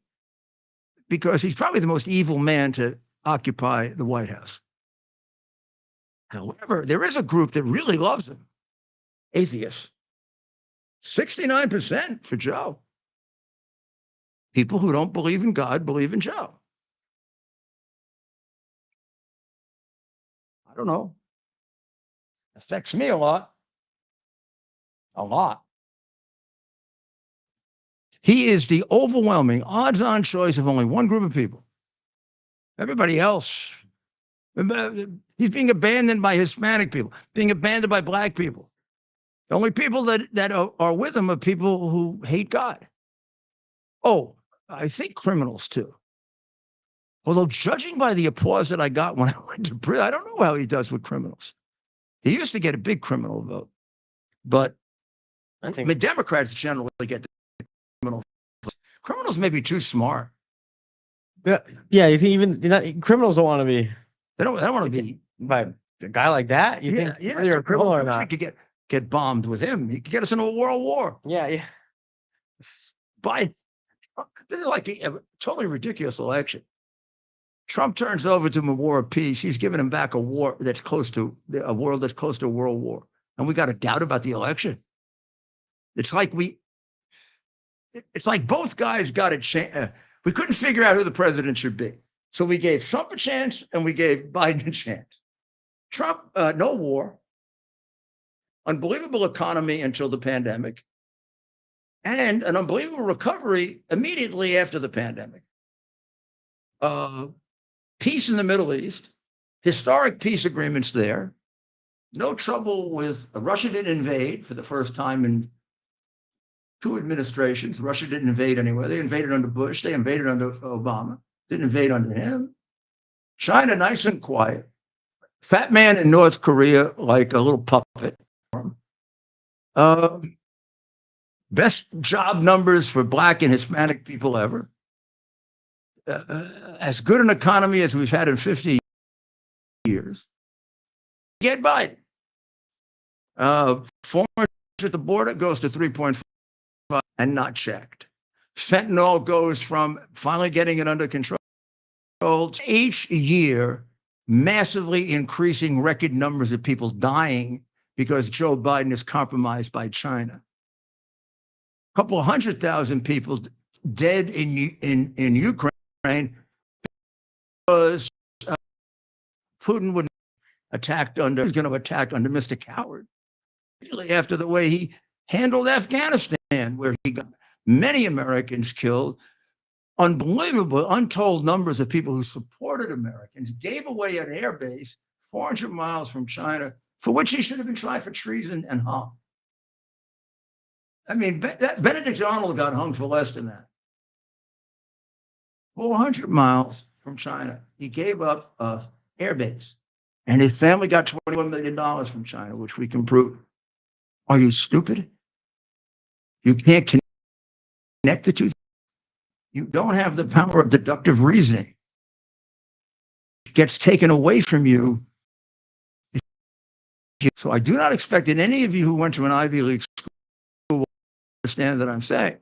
Because he's probably the most evil man to occupy the White House. However, there is a group that really loves him. Atheists. 69% for Joe. People who don't believe in God believe in Joe. I don't know. Affects me a lot. A lot. He is the overwhelming odds-on choice of only one group of people. Everybody else, he's being abandoned by Hispanic people, being abandoned by Black people. The only people that are with him are people who hate God. Oh, I think criminals too. Although judging by the applause that I got when I went to prison, I don't know how he does with criminals. He used to get a big criminal vote, but I mean, Democrats generally get the criminal votes. Criminals may be too smart. Yeah, you think even criminals don't want to be. They don't want to be By a guy like that. You think whether you're a criminal or not? Could get bombed with him. He could get us into a world war. Yeah. This is like a totally ridiculous election. Trump turns over to him a war of peace. He's giving him back a war that's close to a world that's close to a world war. And we got a doubt about the election. It's like both guys got a chance. We couldn't figure out who the president should be. So we gave Trump a chance and we gave Biden a chance. Trump, no war, unbelievable economy until the pandemic, and an unbelievable recovery immediately after the pandemic. Peace in the Middle East, historic peace agreements there, no trouble with Russia didn't invade for the first time in two administrations. Russia didn't invade anywhere. They invaded under Bush. They invaded under Obama. Didn't invade under him. China, nice and quiet. Fat man in North Korea, like a little puppet. Best job numbers for Black and Hispanic people ever. As good an economy as we've had in 50 years. Get Biden. Foreign at the border goes to 3.5 and not checked. Fentanyl goes from finally getting it under control to each year massively increasing record numbers of people dying because Joe Biden is compromised by China. A couple of 100,000 people dead in Ukraine because Putin would attacked under, he's going to attack under Mr. Coward. After the way he handled Afghanistan, where he got many Americans killed, unbelievable, untold numbers of people who supported Americans, gave away an air base 400 miles from China, for which he should have been tried for treason and hung. I mean, Benedict Arnold got hung for less than that. 400 miles from China, he gave up an air base. And his family got $21 million from China, which we can prove. Are you stupid? You can't connect the two. You don't have the power of deductive reasoning. It gets taken away from you. So I do not expect that any of you who went to an Ivy League school will understand that I'm saying,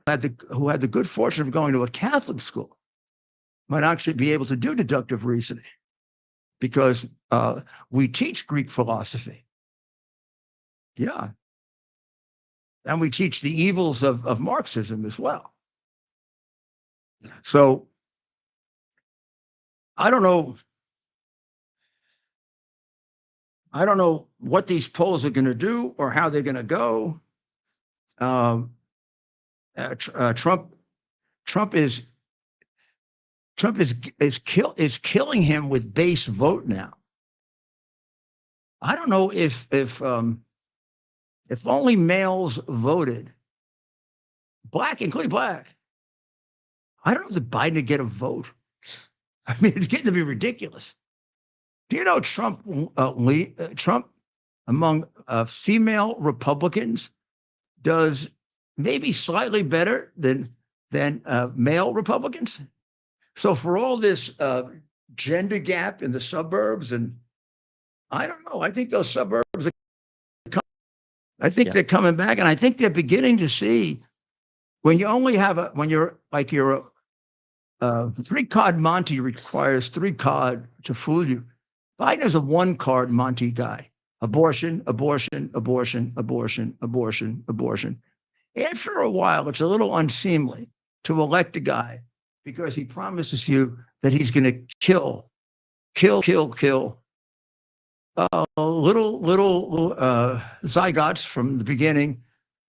who had the good fortune of going to a Catholic school, might actually be able to do deductive reasoning, because we teach Greek philosophy. Yeah. And we teach the evils of Marxism as well. So I don't know what these polls are going to do or how they're going to go. Trump is killing him with base vote now. I don't know if only males voted, Black, including Black, I don't know that Biden would get a vote. I mean, it's getting to be ridiculous. Do you know Trump among female Republicans does maybe slightly better than male Republicans? So for all this gender gap in the suburbs, and I don't know, I think those suburbs they're coming back, and I think they're beginning to see when you only have when you're a 3-card Monty requires 3 card to fool you. Biden is a 1-card Monty guy. Abortion, abortion, abortion, abortion, abortion, abortion. After a while, it's a little unseemly to elect a guy because he promises you that he's going to kill little zygotes from the beginning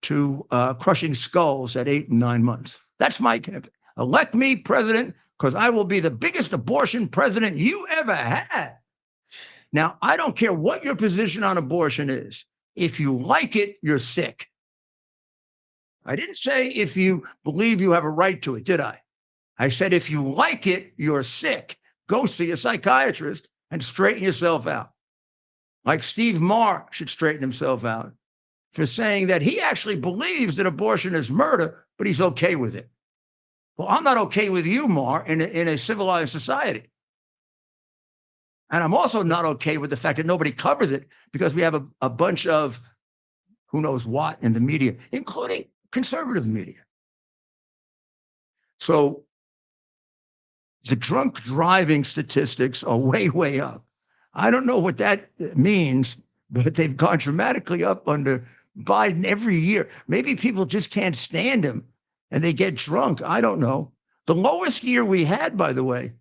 to crushing skulls at 8 and 9 months. That's my campaign. Elect me president, because I will be the biggest abortion president you ever had. Now, I don't care what your position on abortion is. If you like it, you're sick. I didn't say if you believe you have a right to it, did I? I said if you like it, you're sick. Go see a psychiatrist and straighten yourself out. Like Steve Marr should straighten himself out for saying that he actually believes that abortion is murder, but he's okay with it. Well, I'm not okay with you, Marr, in a civilized society. And I'm also not okay with the fact that nobody covers it because we have a bunch of who knows what in the media, including conservative media. So the drunk driving statistics are way, way up. I don't know what that means, but they've gone dramatically up under Biden every year. Maybe people just can't stand him and they get drunk. I don't know. The lowest year we had, by the way,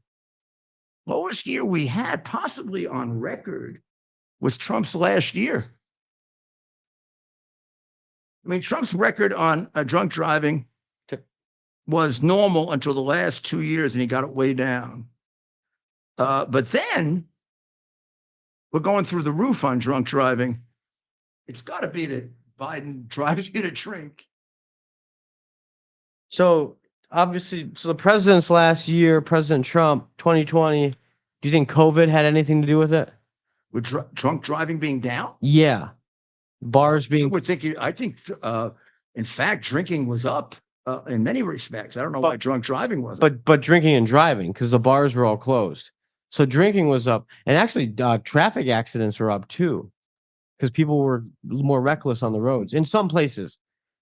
possibly on record, was Trump's last year. I mean, Trump's record on drunk driving was normal until the last 2 years, and he got it way down. But then we're going through the roof on drunk driving. It's got to be that Biden drives you to drink. So obviously, so the presidents last year, President Trump, 2020. Do you think COVID had anything to do with it? With drunk driving being down? Yeah, bars I being. would think, I think, in fact, drinking was up in many respects. I don't know why drunk driving wasn't. But drinking and driving, because the bars were all closed. So drinking was up, and actually traffic accidents were up too, because people were more reckless on the roads. In some places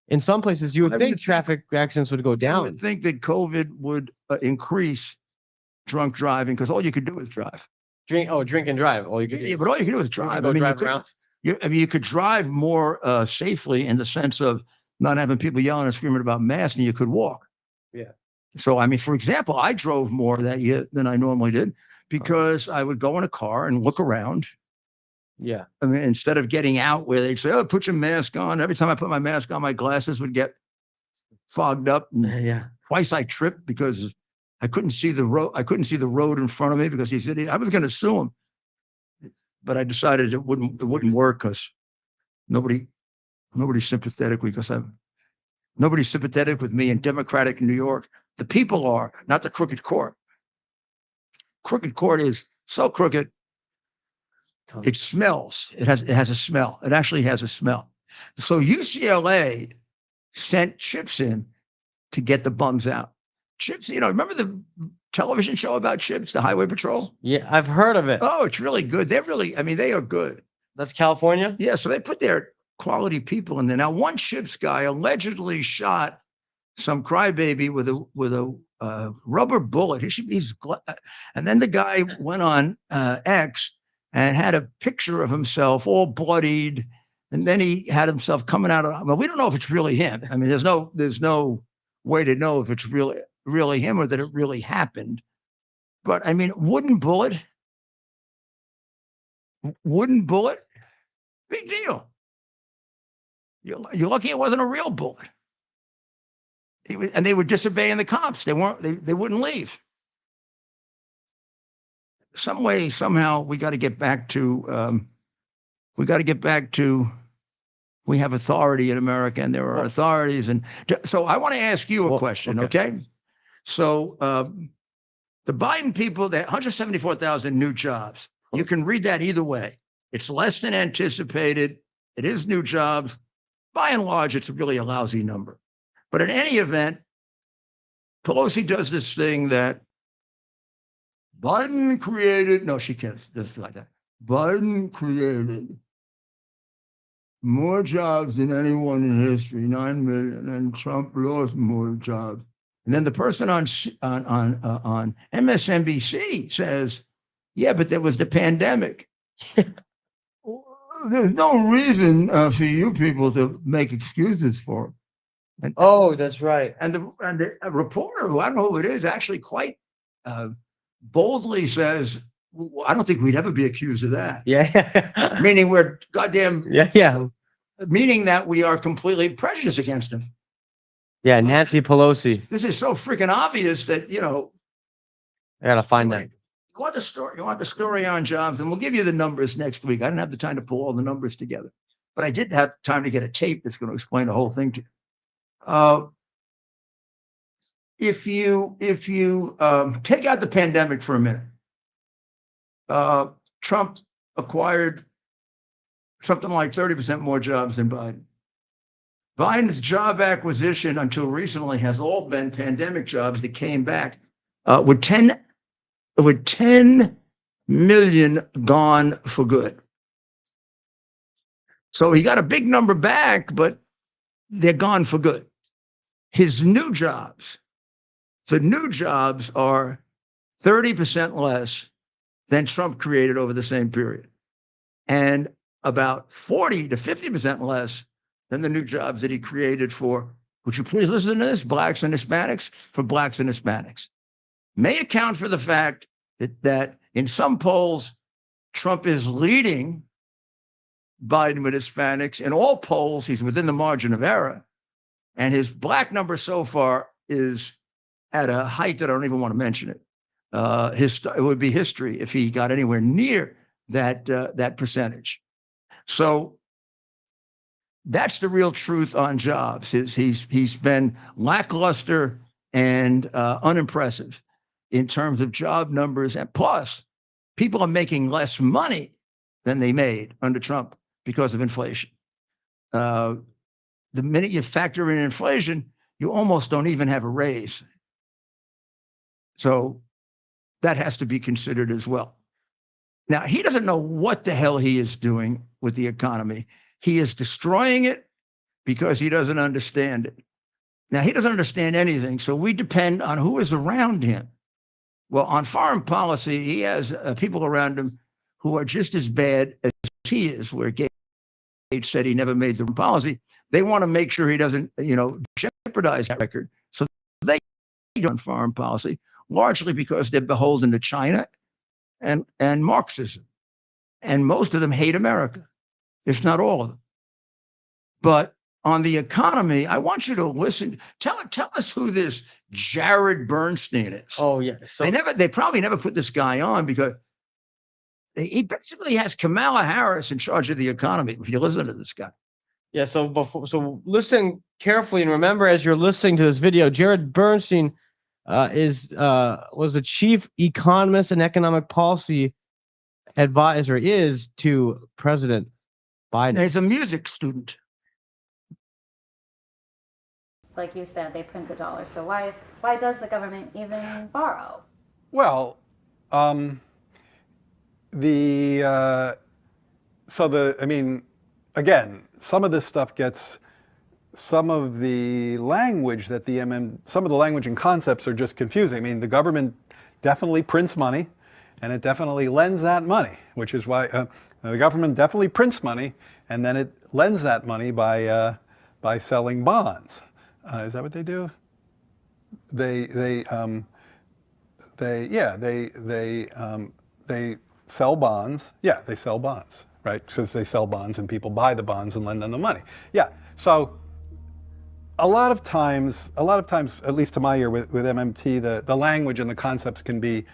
you would I think would traffic accidents would go I down. would think that COVID would increase drunk driving because all you could do is drive. Drink and drive. All you could do. Yeah, but all you can do is drive. Go I mean, drive around. you could drive more safely in the sense of not having people yelling and screaming about masks, and you could walk. Yeah. So, I mean, for example, I drove more that year than I normally did because I would go in a car and look around. Yeah. I mean, instead of getting out where they'd say, "Oh, put your mask on." Every time I put my mask on, my glasses would get fogged up. And Yeah. twice I tripped because I couldn't see the road. I couldn't see the road in front of me because he said I was going to sue him, but I decided it wouldn't work because nobody's sympathetic nobody's sympathetic with me in Democratic New York. The people are, not the crooked court. Crooked court is so crooked. It smells. It has a smell. It actually has a smell. So UCLA sent Chips in to get the bums out. Chips, remember the television show about Chips, the Highway Patrol? Yeah, I've heard of it. Oh, it's really good. They are good. That's California? Yeah, so they put their quality people in there. Now, one Chips guy allegedly shot some crybaby with a rubber bullet. And then the guy went on X and had a picture of himself all bloodied, and then he had himself coming out of. Well, we don't know if it's really him. I mean, there's no way to know if it's really him or that it really happened. But I mean, wooden bullet, big deal. You're lucky it wasn't a real bullet. And they were disobeying the cops. They wouldn't leave. Some way, somehow, we got to get back to. We have authority in America, and there are authorities. And so, I want to ask you a question. Okay. So, the Biden people, that 174,000 new jobs. You can read that either way. It's less than anticipated. It is new jobs. By and large, it's really a lousy number. But in any event, Pelosi does this thing that Biden created. No, she can't just like that. Biden created more jobs than anyone in history, 9 million, and Trump lost more jobs. And then the person on MSNBC says, "Yeah, but there was the pandemic." There's no reason for you people to make excuses for it. That's right. And the reporter, who I don't know who it is, actually quite boldly says, "I don't think we'd ever be accused of that." Yeah. Meaning we're goddamn. Yeah. Meaning that we are completely prejudiced against him. Yeah, Nancy Pelosi. This is so freaking obvious that I gotta find that. You want the story on jobs, and we'll give you the numbers next week. I didn't have the time to pull all the numbers together, but I did have time to get a tape that's going to explain the whole thing to you. If you take out the pandemic for a minute, Trump acquired something like 30% more jobs than Biden. Biden's job acquisition until recently has all been pandemic jobs that came back, with 10 million gone for good. So he got a big number back, but they're gone for good. His new jobs, the new jobs are 30% less than Trump created over the same period, and about 40 to 50% less than the new jobs that he created for, would you please listen to this, blacks and Hispanics, for blacks and Hispanics. May account for the fact that in some polls, Trump is leading Biden with Hispanics. In all polls, he's within the margin of error. And his black number so far is at a height that I don't even want to mention it. It would be history if he got anywhere near that percentage. So That's the real truth on jobs. He's been lackluster and unimpressive in terms of job numbers, and plus, people are making less money than they made under Trump because of inflation. The minute you factor in inflation, you almost don't even have a raise. So that has to be considered as well. Now, he doesn't know what the hell he is doing with the economy. He is destroying it because he doesn't understand it. Now, he doesn't understand anything, so we depend on who is around him. Well, on foreign policy, he has people around him who are just as bad as he is, where Gates said he never made the policy. They want to make sure he doesn't, jeopardize that record. So they do on foreign policy, largely because they're beholden to China and Marxism. And most of them hate America, if not all of them. But on the economy, I want you to listen. Tell us who this Jared Bernstein is. Oh yeah. So They probably never put this guy on because he basically has Kamala Harris in charge of the economy. If you listen to this guy, yeah. So listen carefully and remember as you're listening to this video, Jared Bernstein was the chief economist and economic policy advisor to President Biden. and he's a music student. Like you said, they print the dollar. So why does the government even borrow? Well, again, some of this stuff gets, some of the language that some of the language and concepts are just confusing. I mean, the government definitely prints money, and it definitely lends that money, which is why the government definitely prints money, and then it lends that money by selling bonds. Is that what they do? They sell bonds. Yeah, they sell bonds, right? Because they sell bonds and people buy the bonds and lend them the money. Yeah. So a lot of times, at least to my ear with MMT, the language and the concepts can be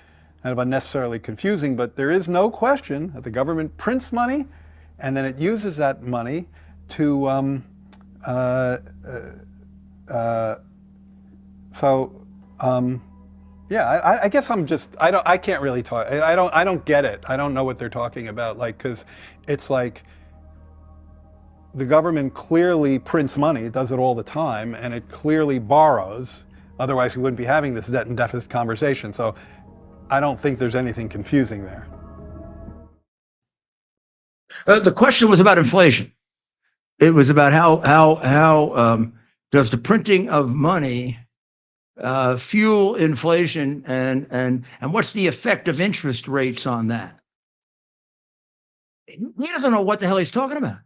kind of unnecessarily confusing, but there is no question that the government prints money and then it uses that money to I guess I can't really talk. I don't get it. I don't know what they're talking about. Because it's like the government clearly prints money. It does it all the time, and it clearly borrows. Otherwise, we wouldn't be having this debt and deficit conversation. So I don't think there's anything confusing there. The question was about inflation. It was about how does the printing of money fuel inflation, and what's the effect of interest rates on that? He doesn't know what the hell he's talking about.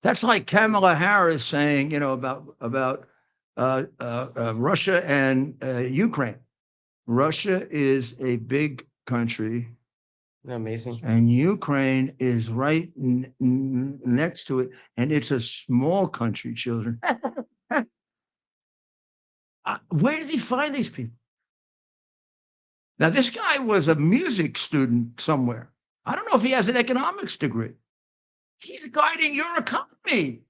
That's like Kamala Harris saying, about Russia and Ukraine. Russia is a big country. Amazing. And Ukraine is right next to it, and it's a small country, children. Where does he find these people? Now, this guy was a music student somewhere. I don't know if he has an economics degree. He's guiding your economy.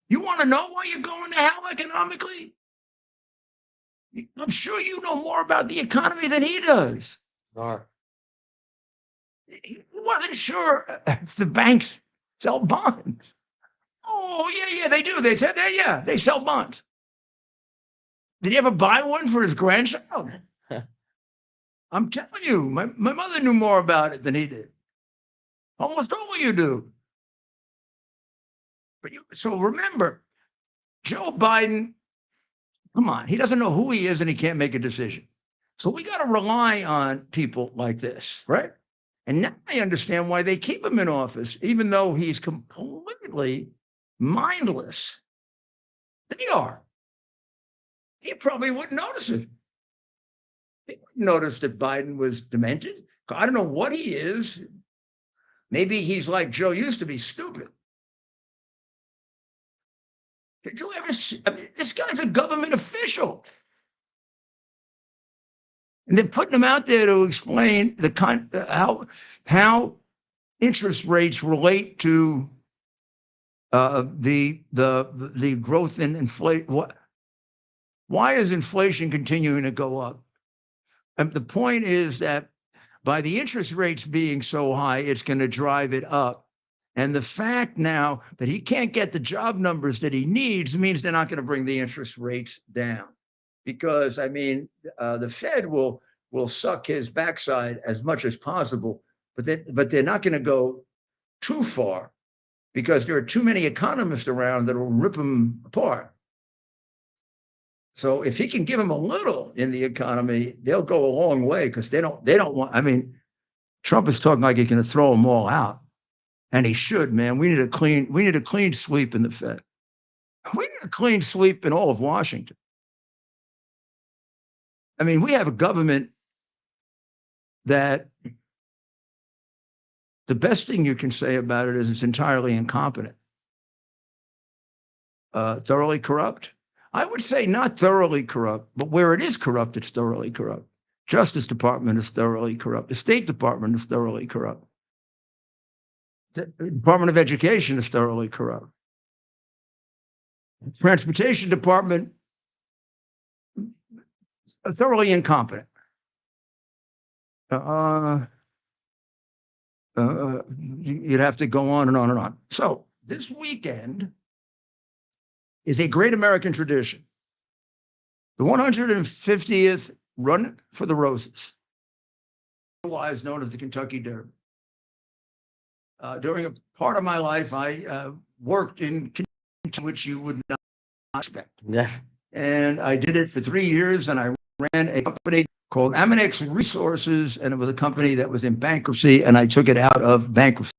You want to know why you're going to hell economically? I'm sure you know more about the economy than he does. Sure. He wasn't sure if the banks sell bonds. Oh, yeah, they do. They said, they sell bonds. Did he ever buy one for his grandchild? I'm telling you, my mother knew more about it than he did. Almost all of you do. So remember, Joe Biden, come on, he doesn't know who he is and he can't make a decision. So we got to rely on people like this, right? And now I understand why they keep him in office, even though he's completely mindless. They are. He probably wouldn't notice it. He wouldn't notice that Biden was demented. I don't know what he is. Maybe he's like Joe used to be, stupid. Did you ever see? I mean, this guy's a government official. And they're putting him out there to explain how interest rates relate to The growth in inflation. Why is inflation continuing to go up? And the point is that by the interest rates being so high, it's going to drive it up. And the fact now that he can't get the job numbers that he needs means they're not going to bring the interest rates down. Because, I mean, the Fed will suck his backside as much as possible, but they're not going to go too far because there are too many economists around that will rip him apart. So if he can give them a little in the economy, they'll go a long way because they don't want. I mean, Trump is talking like he's going to throw them all out, and he should. Man, we need a clean sweep in the Fed. We need a clean sweep in all of Washington. I mean, we have a government that the best thing you can say about it is it's entirely incompetent, thoroughly corrupt. I would say not thoroughly corrupt, but where it is corrupt, it's thoroughly corrupt. Justice Department is thoroughly corrupt. The State Department is thoroughly corrupt. The Department of Education is thoroughly corrupt. Transportation Department, thoroughly incompetent. You'd have to go on and on and on. So this weekend is a great American tradition. The 150th Run for the Roses, otherwise known as the Kentucky Derby. During a part of my life, I worked in Kentucky, which you would not expect. Yeah. And I did it for 3 years, and I ran a company called Aminex Resources, and it was a company that was in bankruptcy, and I took it out of bankruptcy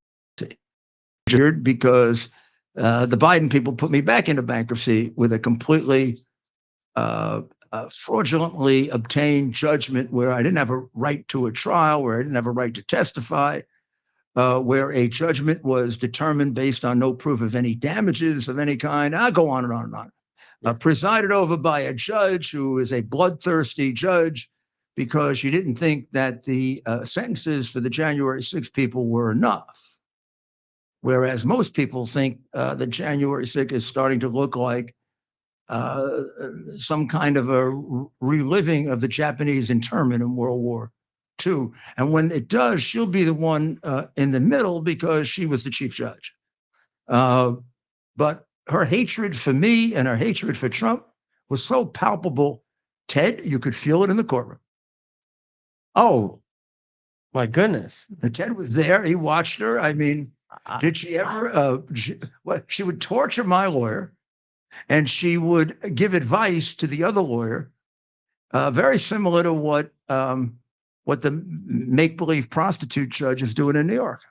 because the Biden people put me back into bankruptcy with a completely fraudulently obtained judgment where I didn't have a right to a trial, where I didn't have a right to testify, where a judgment was determined based on no proof of any damages of any kind. I'll go on and on and on. Presided over by a judge who is a bloodthirsty judge because she didn't think that the sentences for the January 6 people were enough. Whereas most people think the January 6 is starting to look like some kind of a reliving of the Japanese internment in World War II. And when it does, she'll be the one in the middle because she was the chief judge. But her hatred for me and her hatred for Trump was so palpable, Ted, you could feel it in the courtroom. Oh, my goodness. Ted was there. He watched her. I mean, did she ever? She would torture my lawyer, and she would give advice to the other lawyer, very similar to what the make-believe prostitute judge is doing in New York.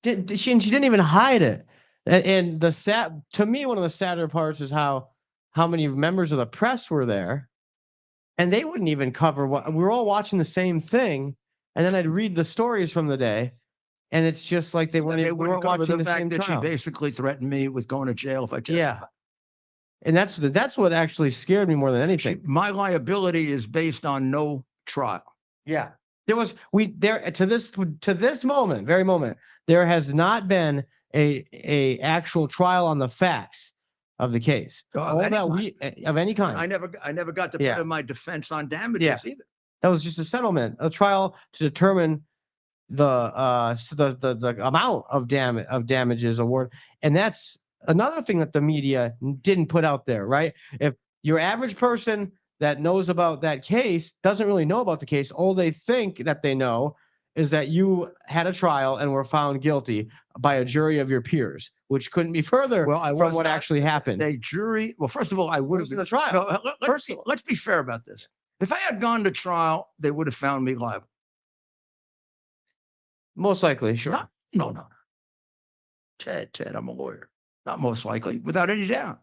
She didn't even hide it. And to me, one of the sadder parts is how many members of the press were there, and they wouldn't even cover what we were all watching the same thing. And then I'd read the stories from the day, and it's just like we weren't watching the same fact that trial. she basically threatened me with going to jail if I testify. Yeah, and that's what actually scared me more than anything. My liability is based on no trial. Yeah, to this moment, very moment, there has not been a actual trial on the facts of the case. Of any kind. I never got to put in my defense on damages either. That was just a settlement, a trial to determine the amount of damages award. And that's another thing that the media didn't put out there, right? If your average person that knows about that case doesn't really know about the case, all they think that they know is that you had a trial and were found guilty by a jury of your peers, which couldn't be further from what actually happened. A jury. Well, first of all, I would have been in a trial. Let's be fair about this. If I had gone to trial, they would have found me liable. Most likely, sure. No. Ted, I'm a lawyer. Not most likely, without any doubt.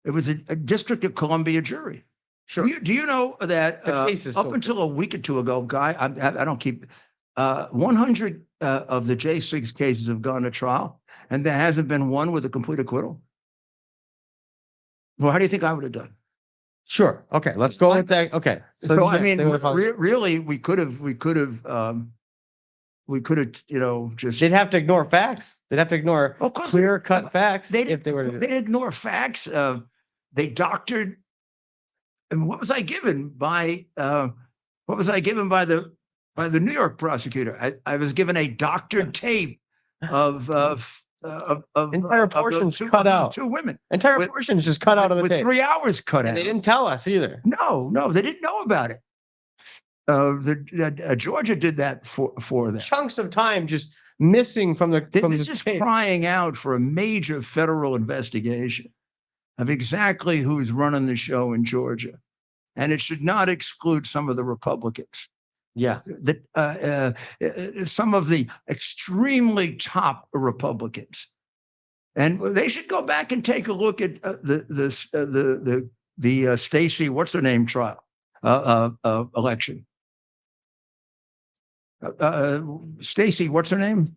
It was a District of Columbia jury. Sure. Do you know that up until a week or two ago, Guy, I don't keep 100 of the J6 cases have gone to trial, and there hasn't been one with a complete acquittal. Well, how do you think I would have done? Sure. Okay. Let's go with that. Okay. So I mean, really, we could have we could have, you know, just They'd have to ignore facts. They'd have to ignore Of course, clear-cut facts they if they were to. they ignore facts. They doctored. And what was I given by the New York prosecutor? I was given a doctored tape of Entire of portions two, cut out. two women Entire with- portions just cut out of the with tape. 3 hours cut And out. they didn't tell us either. No, they didn't know about it. Georgia did that for them. Chunks of time just missing from the This is tape. crying out for a major federal investigation of exactly who's running the show in Georgia, and it should not exclude some of the Republicans. Yeah. Some of the extremely top Republicans, and they should go back and take a look at the Stacey, what's her name, trial election. Stacey, what's her name?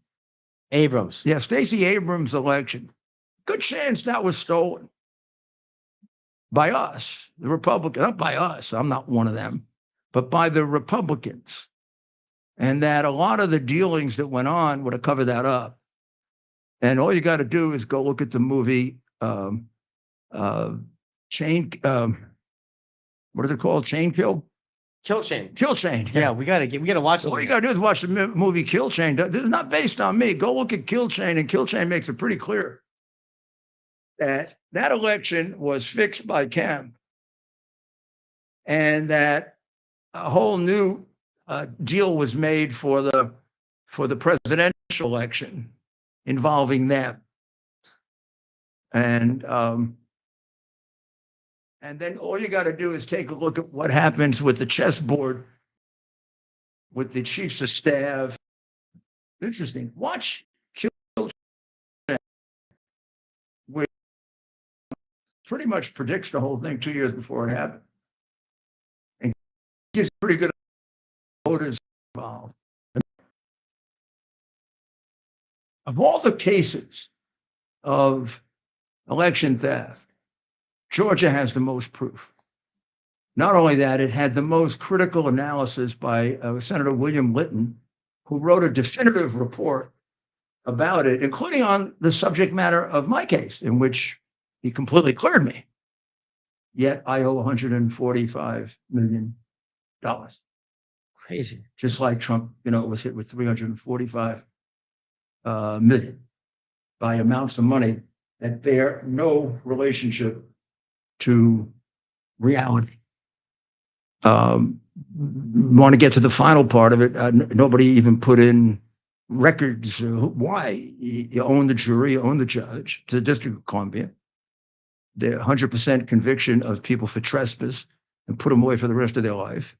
Abrams. Yeah, Stacey Abrams election. Good chance that was stolen by us, the Republicans, not by us. I'm not one of them, but by the Republicans. And that a lot of the dealings that went on would have covered that up. And all you got to do is go look at the movie Chain. What is it called? Chain Kill? Kill Chain. Kill Chain. Yeah, we gotta watch it. All you got to do is watch the movie Kill Chain. This is not based on me. Go look at Kill Chain, and Kill Chain makes it pretty clear that that election was fixed by Kemp, and that a whole new deal was made for the presidential election involving them, and then all you got to do is take a look at what happens with the chessboard with the chiefs of staff. Interesting. Watch Kill Chain, which pretty much predicts the whole thing 2 years before it happened, and gives pretty good voters involved. Of all the cases of election theft, Georgia has the most proof. Not only that, it had the most critical analysis by Senator William Litton, who wrote a definitive report about it, including on the subject matter of my case, in which he completely cleared me. Yet I owe $145 million. Crazy. Just like Trump, was hit with 345 million by amounts of money that bear no relationship to reality. Want to get to the final part of it? Nobody even put in records. Why? You own the jury, you own the judge. To the District of Columbia, the 100% conviction of people for trespass and put them away for the rest of their life.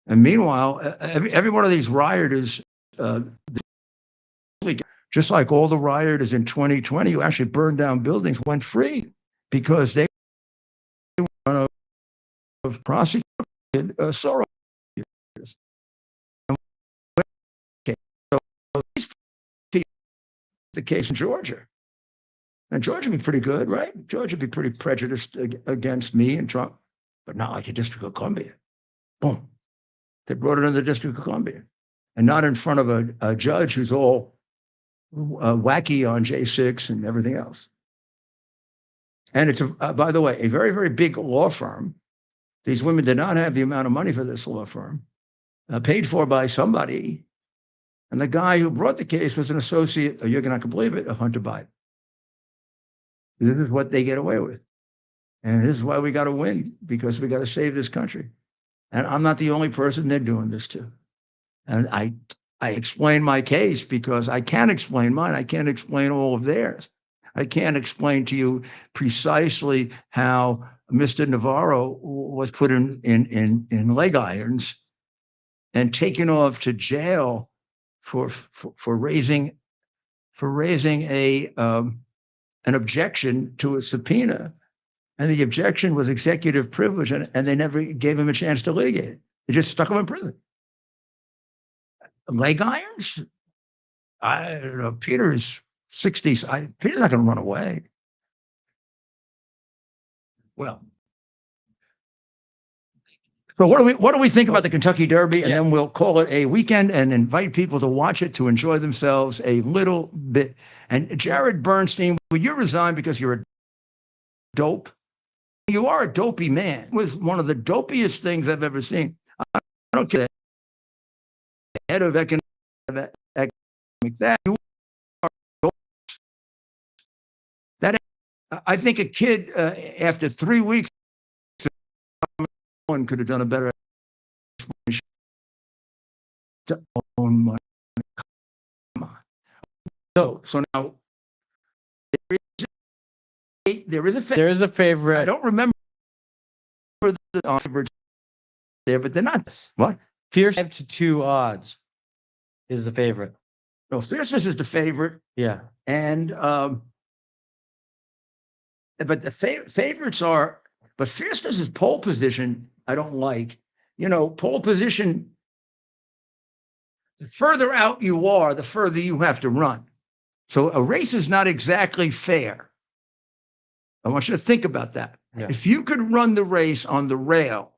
And meanwhile, every one of these rioters, just like all the rioters in 2020 who actually burned down buildings, went free because they were prosecuted Soros. So these people, the case in Georgia, and Georgia would be pretty good, right? Georgia would be pretty prejudiced against me and Trump, but not like the District of Columbia. Boom. They brought it in the District of Columbia, and not in front of a judge who's all wacky on J6 and everything else. And it's, by the way, a very, very big law firm. These women did not have the amount of money for this law firm, paid for by somebody. And the guy who brought the case was an associate, or you're not going to believe it, of Hunter Biden. This is what they get away with. And this is why we got to win, because we got to save this country. And I'm not the only person they're doing this to. And I explain my case because I can't explain mine. I can't explain all of theirs. I can't explain to you precisely how Mr. Navarro was put in leg irons and taken off to jail for raising an objection to a subpoena, and the objection was executive privilege, and they never gave him a chance to litigate it. They just stuck him in prison. Leg irons? I don't know. Peter's 60s. Peter's not going to run away. Well, So what do we think about the Kentucky Derby? And Yeah. then we'll call it a weekend and invite people to watch it to enjoy themselves a little bit. And Jared Bernstein, will you resign because you're a dope? You are a dopey man. It was one of the dopiest things I've ever seen. I don't care. Head of economic that you are dope. That I think a kid after 3 weeks, one could have done a better to own money. Come on. So now there is a There is a I favorite. don't remember the favorites there, but they're not this. What? Fierce 5-2 odds is the favorite. No, Fierceness is the favorite, Yeah. and but the favorites are. But Fierceness is pole position. I don't like. You know, pole position. The further out you are, the further you have to run. So a race is not exactly fair. I want you to think about that. Yeah. If you could run the race on the rail,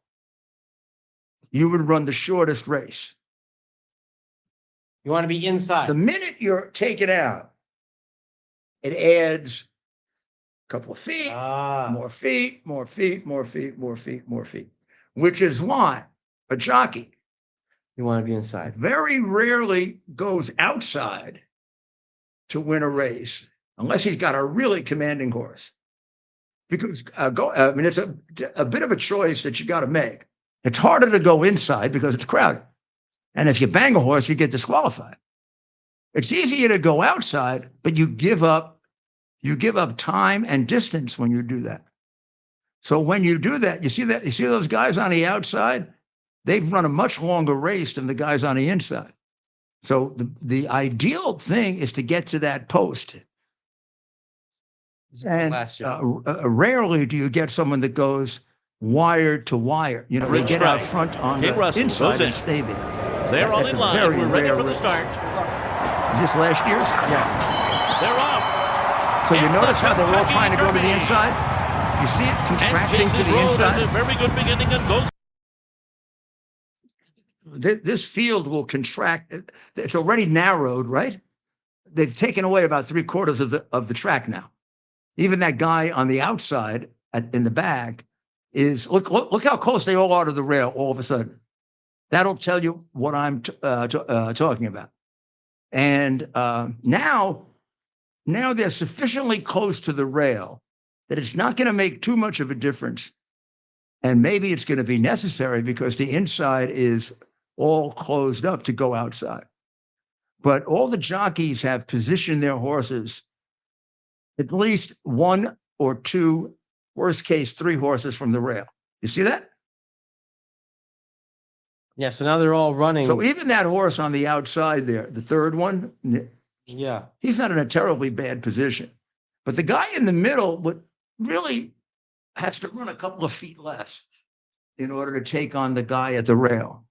you would run the shortest race. You want to be The inside. minute you're taken out, it adds a couple of feet, Ah. more feet, more feet, more feet, more feet, more feet, which is why a jockey You want to be inside. very rarely goes outside to win a race unless he's got a really commanding horse. Because I mean, it's a bit of a choice that you got to make. It's harder to go inside because it's crowded. And if you bang a horse, you get disqualified. It's easier to go outside, but you give up time and distance when you do that. So when you do that, you see those guys on the outside, they've run a much longer race than the guys on the inside. So the ideal thing is to get to that post. And Last year. rarely do you get someone that goes wire to wire. You know, they Red get out stripe. front on King the Russell inside goes and in. stay there. They're all That's in a line. very We're ready rare for the race. start. Is this last year's? Yeah. They're off. So you And notice the how they're all Kentucky trying to go to the Derby. inside? You see it And contracting to Jason's the Road has inside? a very good beginning and goes. This field will contract. It's already narrowed, right? They've taken away about 3/4 of the track now. Even that guy on the outside in the back is look how close they all are to the rail all of a sudden. That'll tell you what I'm talking about. And now they're sufficiently close to the rail that it's not going to make too much of a difference. And maybe it's going to be necessary because the inside is all closed up to go outside. But all the jockeys have positioned their horses, at least one or two, worst case, 3 horses from the rail. You see that? Yeah. So now they're all running. So even that horse on the outside there, the third one, Yeah. he's not in a terribly bad position. But the guy in the middle would really has to run a couple of feet less in order to take on the guy at the rail.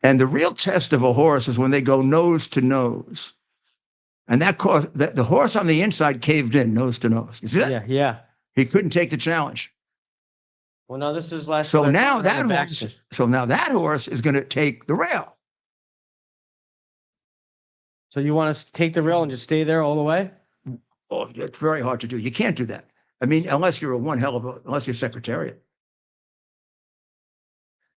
And the real test of a horse is when they go nose to nose. And that caused the horse on the inside caved in nose to nose. You see that? Yeah. Yeah. He couldn't take the challenge. Well, no, this is last. So year. now They're that on the back horse, stretch. so now that horse is going to take the rail. So you want to take the rail and just stay there all the way? Oh, it's very hard to do. You can't do that. I mean, unless you're unless you're Secretariat.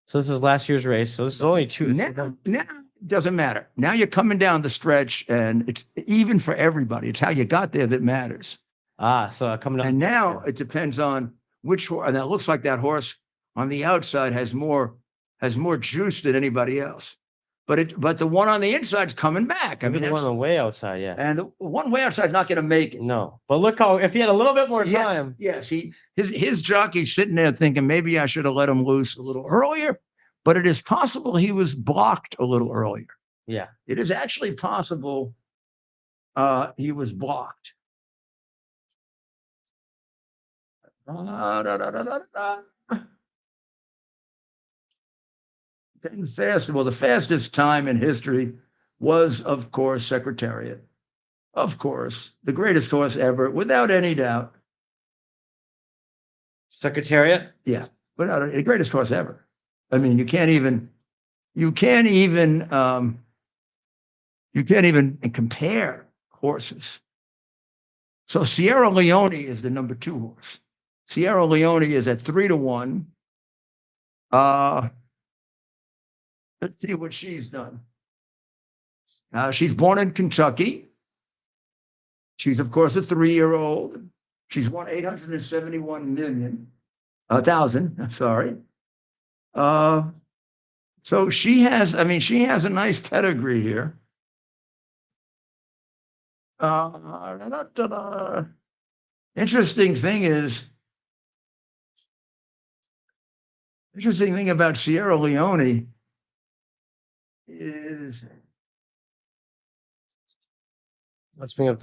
So this is last year's race. So this is only two. Now it doesn't matter. Now you're coming down the stretch, and it's even for everybody. It's how you got there that matters. Ah, so coming up. And now it depends on which horse. And it looks like that horse on the outside has more juice than anybody else. But the one on the inside's coming back. I mean, the one on the way outside, yeah. and the one way outside's not going to make it. No, but look how if he had a little bit more Yeah, time. yes, his jockey's sitting there thinking maybe I should have let him loose a little earlier. But it is possible he was blocked a little earlier. Yeah. It is actually possible he was blocked. Fast. Well, the fastest time in history was, of course, Secretariat. Of course, the greatest horse ever, without any doubt. Secretariat? Yeah, without the greatest horse ever. I mean, you can't even compare horses. So Sierra Leone is the number 2 horse. Sierra Leone is at 3-1. Let's see what she's done. She's born in Kentucky. She's, of course, a 3-year-old. She's won 871,000. I'm sorry. So she has a nice pedigree here. Interesting thing about Sierra Leone is, Let's bring up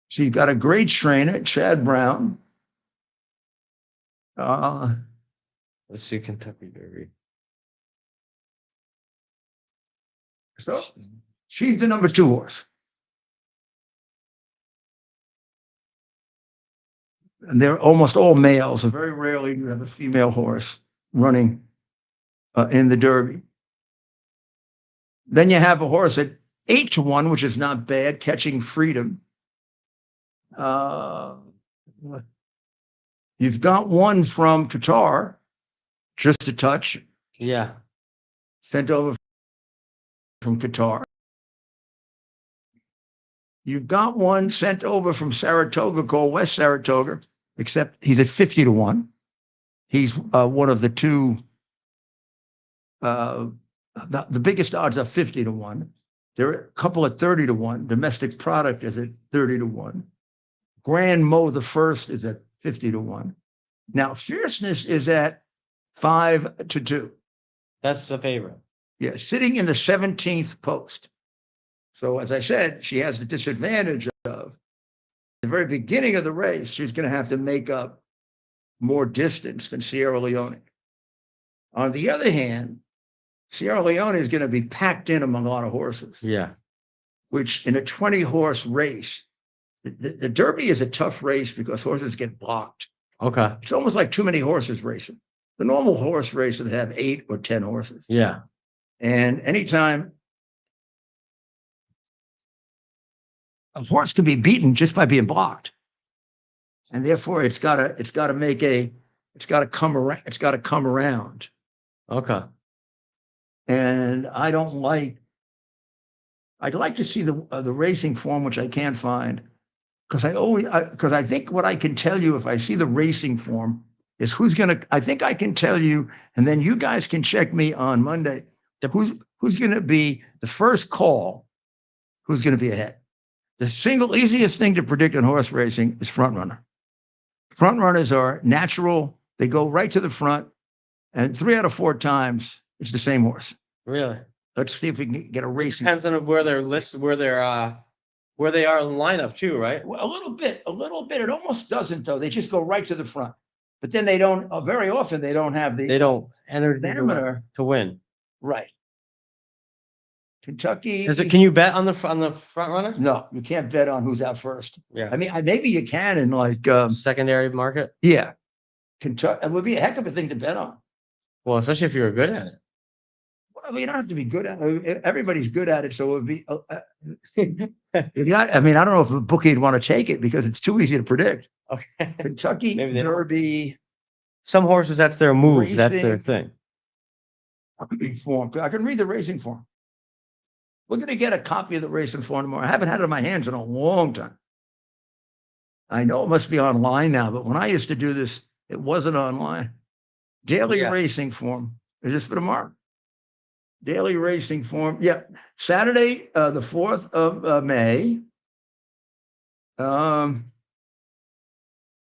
she's got a great trainer, Chad Brown. let's see Kentucky Derby. So she's the number 2 horse. And they're almost all males. So very rarely you have a female horse running in the Derby. Then you have a horse at 8-1, which is not bad, Catching Freedom. You've got one from Qatar, Just a Touch, Yeah. sent over from Qatar. You've got one sent over from Saratoga called West Saratoga, except he's at 50-1. He's one of the 2. The biggest odds are 50-1. There are a couple at 30-1. Domestic Product is at 30-1. Grand Mo the First is at 50-1. Now Fierceness is at 5-2. That's the favorite. Yeah, sitting in the 17th post. So as I said, she has the disadvantage of the very beginning of the race. She's going to have to make up more distance than Sierra Leone. On the other hand, Sierra Leone is going to be packed in among a lot of horses. Yeah. Which in a 20-horse race, the Derby is a tough race because horses get blocked. Okay. It's almost like too many horses racing. The normal horse race would have 8 or 10 horses. Yeah. And anytime a horse can be beaten just by being blocked. And therefore it's got to come around. Okay. And I'd like to see the racing form, which I can't find, because I think what I can tell you if I see the racing form is I think I can tell you, and then you guys can check me on Monday, who's going to be the first call, who's going to be ahead. The single easiest thing to predict in horse racing is front runner. Front runners are natural. They go right to the front, and 3 out of 4 times it's the same horse. Really? Let's see if we can get a racing. Depends on where they're listed, where they are in the lineup too, right? Well, a little bit. It almost doesn't though. They just go right to the front, but then they don't. Very often they don't have They don't enter stamina to win. Right. Kentucky. Can you bet on the front runner? No, you can't bet on who's out first. Yeah. I mean, maybe you can in like secondary market. Yeah, Kentucky. It would be a heck of a thing to bet on. Well, especially if you're good at it. Well, you don't have to be good at it. Everybody's good at it, so it would be. I mean, I don't know if a bookie would want to take it because it's too easy to predict. Okay. Kentucky Maybe they don't. Derby. Some horses, that's their move. Racing. That's their thing. Form. I can read the racing form. We're going to get a copy of the racing form tomorrow. I haven't had it in my hands in a long time. I know it must be online now, but when I used to do this, it wasn't online. Daily racing form. Is this for tomorrow? Daily racing form. Yeah. Saturday, the 4th of May.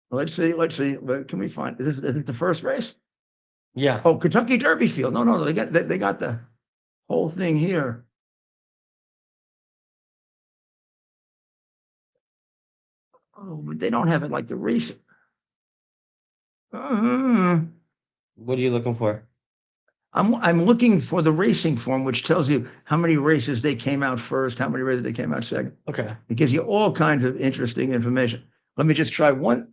Let's see. Can we find, is this the first race? Yeah. Oh, Kentucky Derby field. No. They got the whole thing here. Oh, but they don't have it like the racing. What are you looking for? I'm looking for the racing form, which tells you how many races they came out first, how many races they came out second. Okay. It gives you all kinds of interesting information. Let me just try one.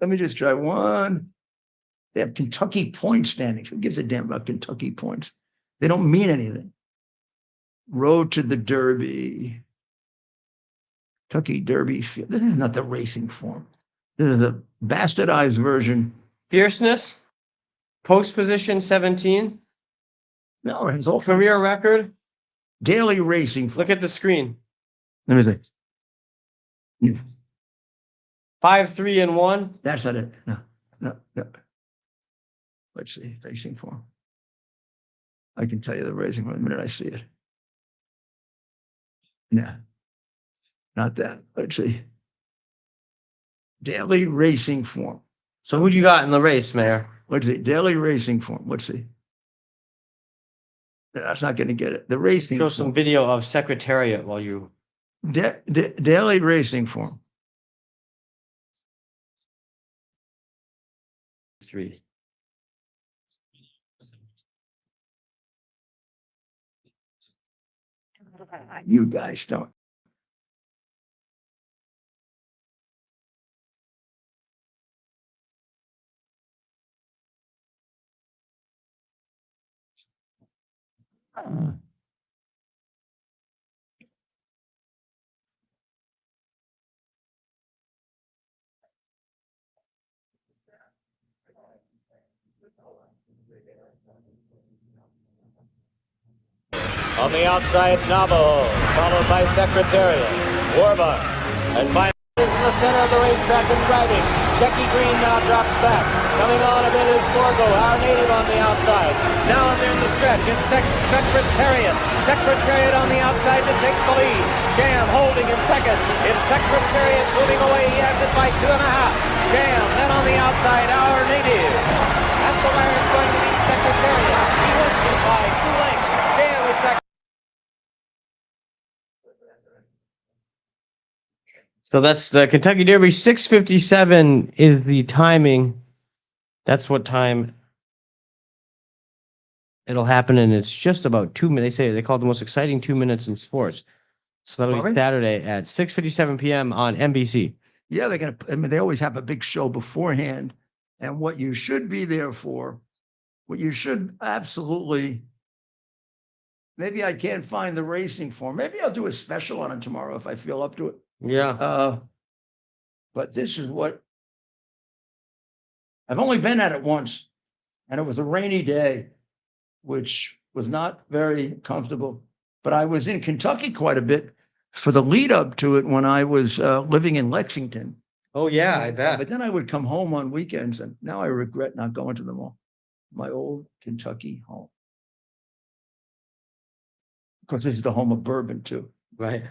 They They have Kentucky point standings. Who gives a damn about Kentucky points? They don't mean anything. Road to the Derby. Kentucky Derby field. This is not the racing form. This is a bastardized version. Fierceness, post position 17, No, it's all career record. daily racing. Look at the screen. Let me see. 5-3-1. That's not it. No. Let's see. Racing form. I can tell you the racing form the minute I see it. No. Not that. Let's see. Daily racing form. So who do you got in the race, Mayor? Let's see. Daily racing form. Let's see. That's not going to get it. The racing. Show some form. video of Secretariat while you. Daily racing form. 3. You guys don't. On the outside, Navajo, followed by Secretariat, Warbuck, and finally is in the center of the racetrack and driving. Jackie Green now drops back. Coming on a bit is Forgo, our native on the outside. Now they're in the stretch. It's Secretariat. Secretariat on the outside to take the lead. Jam holding in second. It's Secretariat moving away. He has it by 2.5. Jam then on the outside, our native. That's the wire it's going to be Secretariat. He wins it by 2 lengths. Jam is second. So that's the Kentucky Derby. 6:57 is the timing. That's what time it'll happen, and it's just about 2 minutes. They call it the most exciting 2 minutes in sports. So that'll be Saturday at 6:57 p.m. on NBC. Yeah, they're gonna. I mean, they always have a big show beforehand, and what you should be there for, what you should absolutely. Maybe I can't find the racing form. Maybe I'll do a special on it tomorrow if I feel up to it. Yeah. But this is what I've only been at it once, and it was a rainy day, which was not very comfortable. But I was in Kentucky quite a bit for the lead up to it when I was living in Lexington. Oh yeah, I bet. But then I would come home on weekends, and now I regret not going to them all. My old Kentucky home. Of course, this is the home of bourbon too. Right.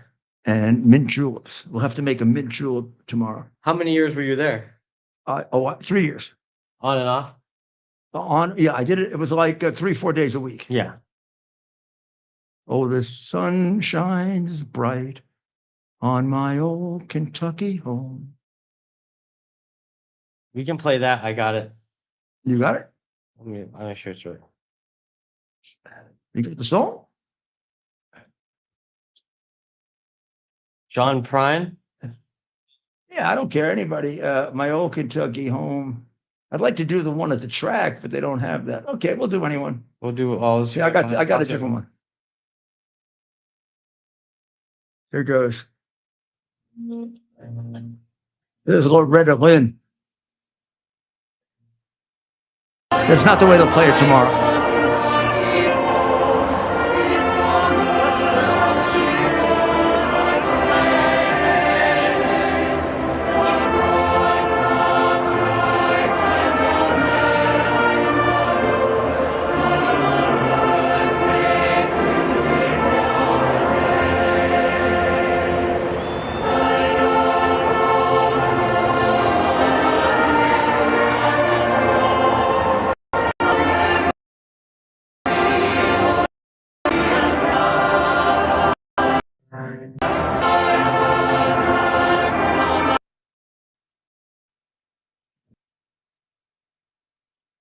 And mint juleps. We'll have to make a mint julep tomorrow. How many years were you there? 3 years. On and off? Yeah, I did it. It was like 3-4 days a week. Yeah. Oh, the sun shines bright on my old Kentucky home. We can play that. I got it. You got it? I'm not sure it's right. You got the song? John Prine? Yeah, I don't care. Anybody. My old Kentucky home. I'd like to do the one at the track, but they don't have that. Okay, we'll do anyone. We'll do all. Yeah, I got a different one. Here goes. This is Loretta Lynn. That's not the way they'll play it tomorrow.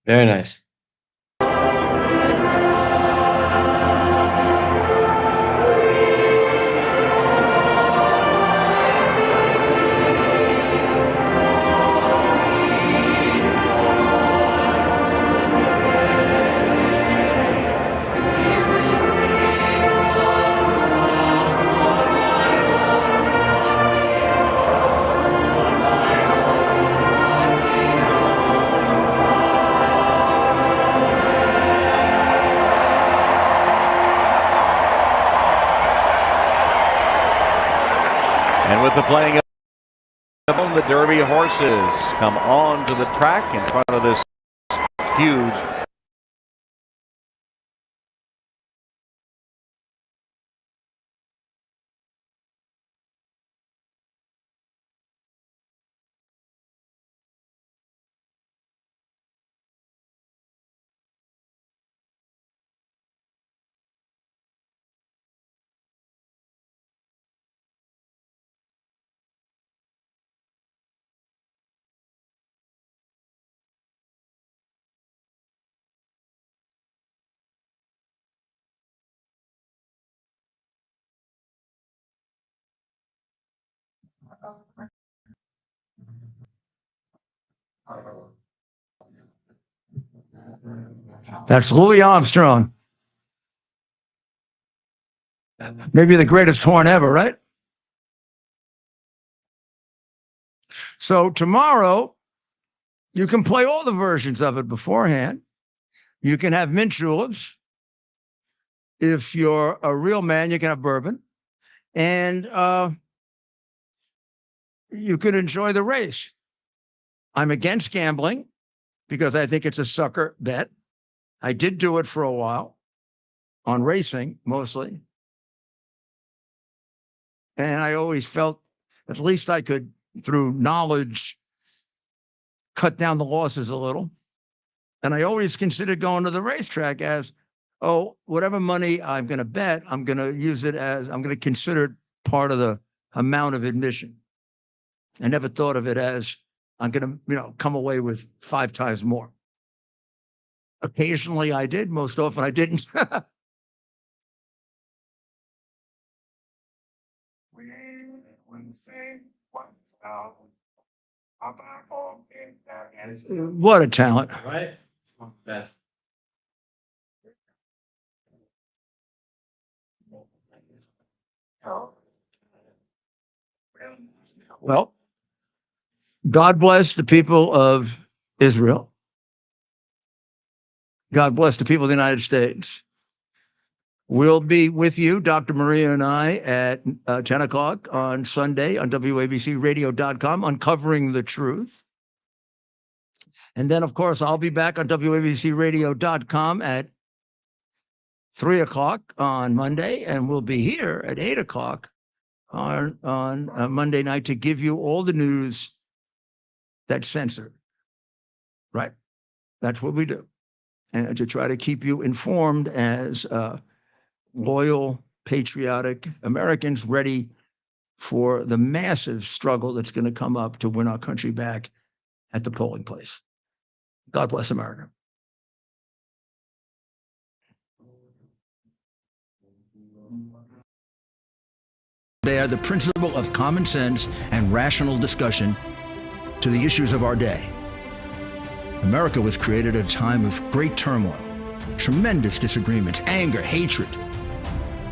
Very nice. the playing of the Derby horses come on to the track in front of this huge That's Louis Armstrong. Maybe the greatest horn ever, right? So tomorrow, you can play all the versions of it beforehand. You can have mint juleps. If you're a real man, you can have bourbon. And you can enjoy the race. I'm against gambling because I think it's a sucker bet. I did do it for a while on racing, mostly. And I always felt at least I could, through knowledge, cut down the losses a little. And I always considered going to the racetrack as, oh, whatever money I'm going to bet, I'm going to use it as, I'm going to consider it part of the amount of admission. I never thought of it as I'm going to, come away with 5 times more. Occasionally I did, most often I didn't. What a talent. Right? Best. Well, God bless the people of Israel. God bless the people of the United States. We'll be with you, Dr. Maria and I, at 10 o'clock on Sunday on WABCRadio.com, uncovering the truth. And then, of course, I'll be back on WABCRadio.com at 3 o'clock on Monday, and we'll be here at 8 o'clock on Monday night to give you all the news that's censored. Right? That's what we do. And to try to keep you informed as loyal, patriotic Americans ready for the massive struggle that's going to come up to win our country back at the polling place. God bless America. Bear the principle of common sense and rational discussion to the issues of our day. America was created at a time of great turmoil, tremendous disagreements, anger, hatred.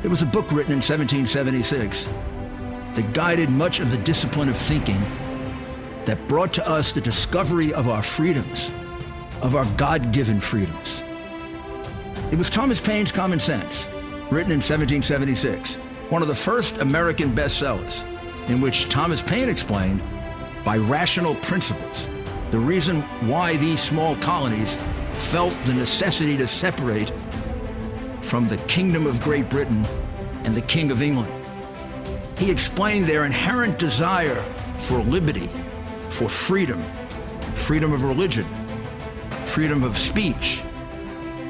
There was a book written in 1776 that guided much of the discipline of thinking that brought to us the discovery of our freedoms, of our God-given freedoms. It was Thomas Paine's Common Sense, written in 1776, one of the first American bestsellers, in which Thomas Paine explained, by rational principles, the reason why these small colonies felt the necessity to separate from the Kingdom of Great Britain and the King of England. He explained their inherent desire for liberty, for freedom, freedom of religion, freedom of speech,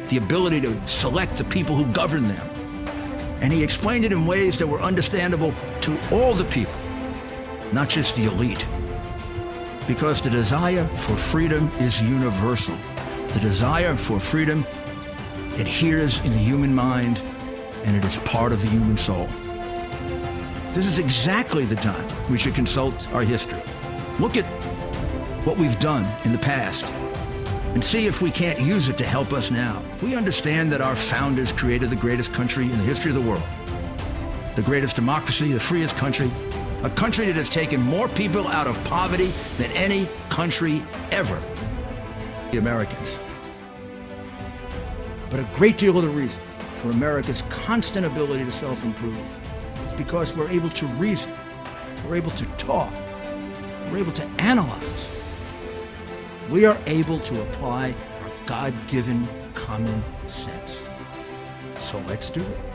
the ability to select the people who govern them. And he explained it in ways that were understandable to all the people, not just the elite. Because the desire for freedom is universal. The desire for freedom adheres in the human mind, and it is part of the human soul. This is exactly the time we should consult our history. Look at what we've done in the past and see if we can't use it to help us now. We understand that our founders created the greatest country in the history of the world, the greatest democracy, the freest country, a country that has taken more people out of poverty than any country ever, the Americans. But a great deal of the reason for America's constant ability to self-improve is because we're able to reason we're able to talk, we're able to analyze, we are able to apply our God-given common sense. So let's do it.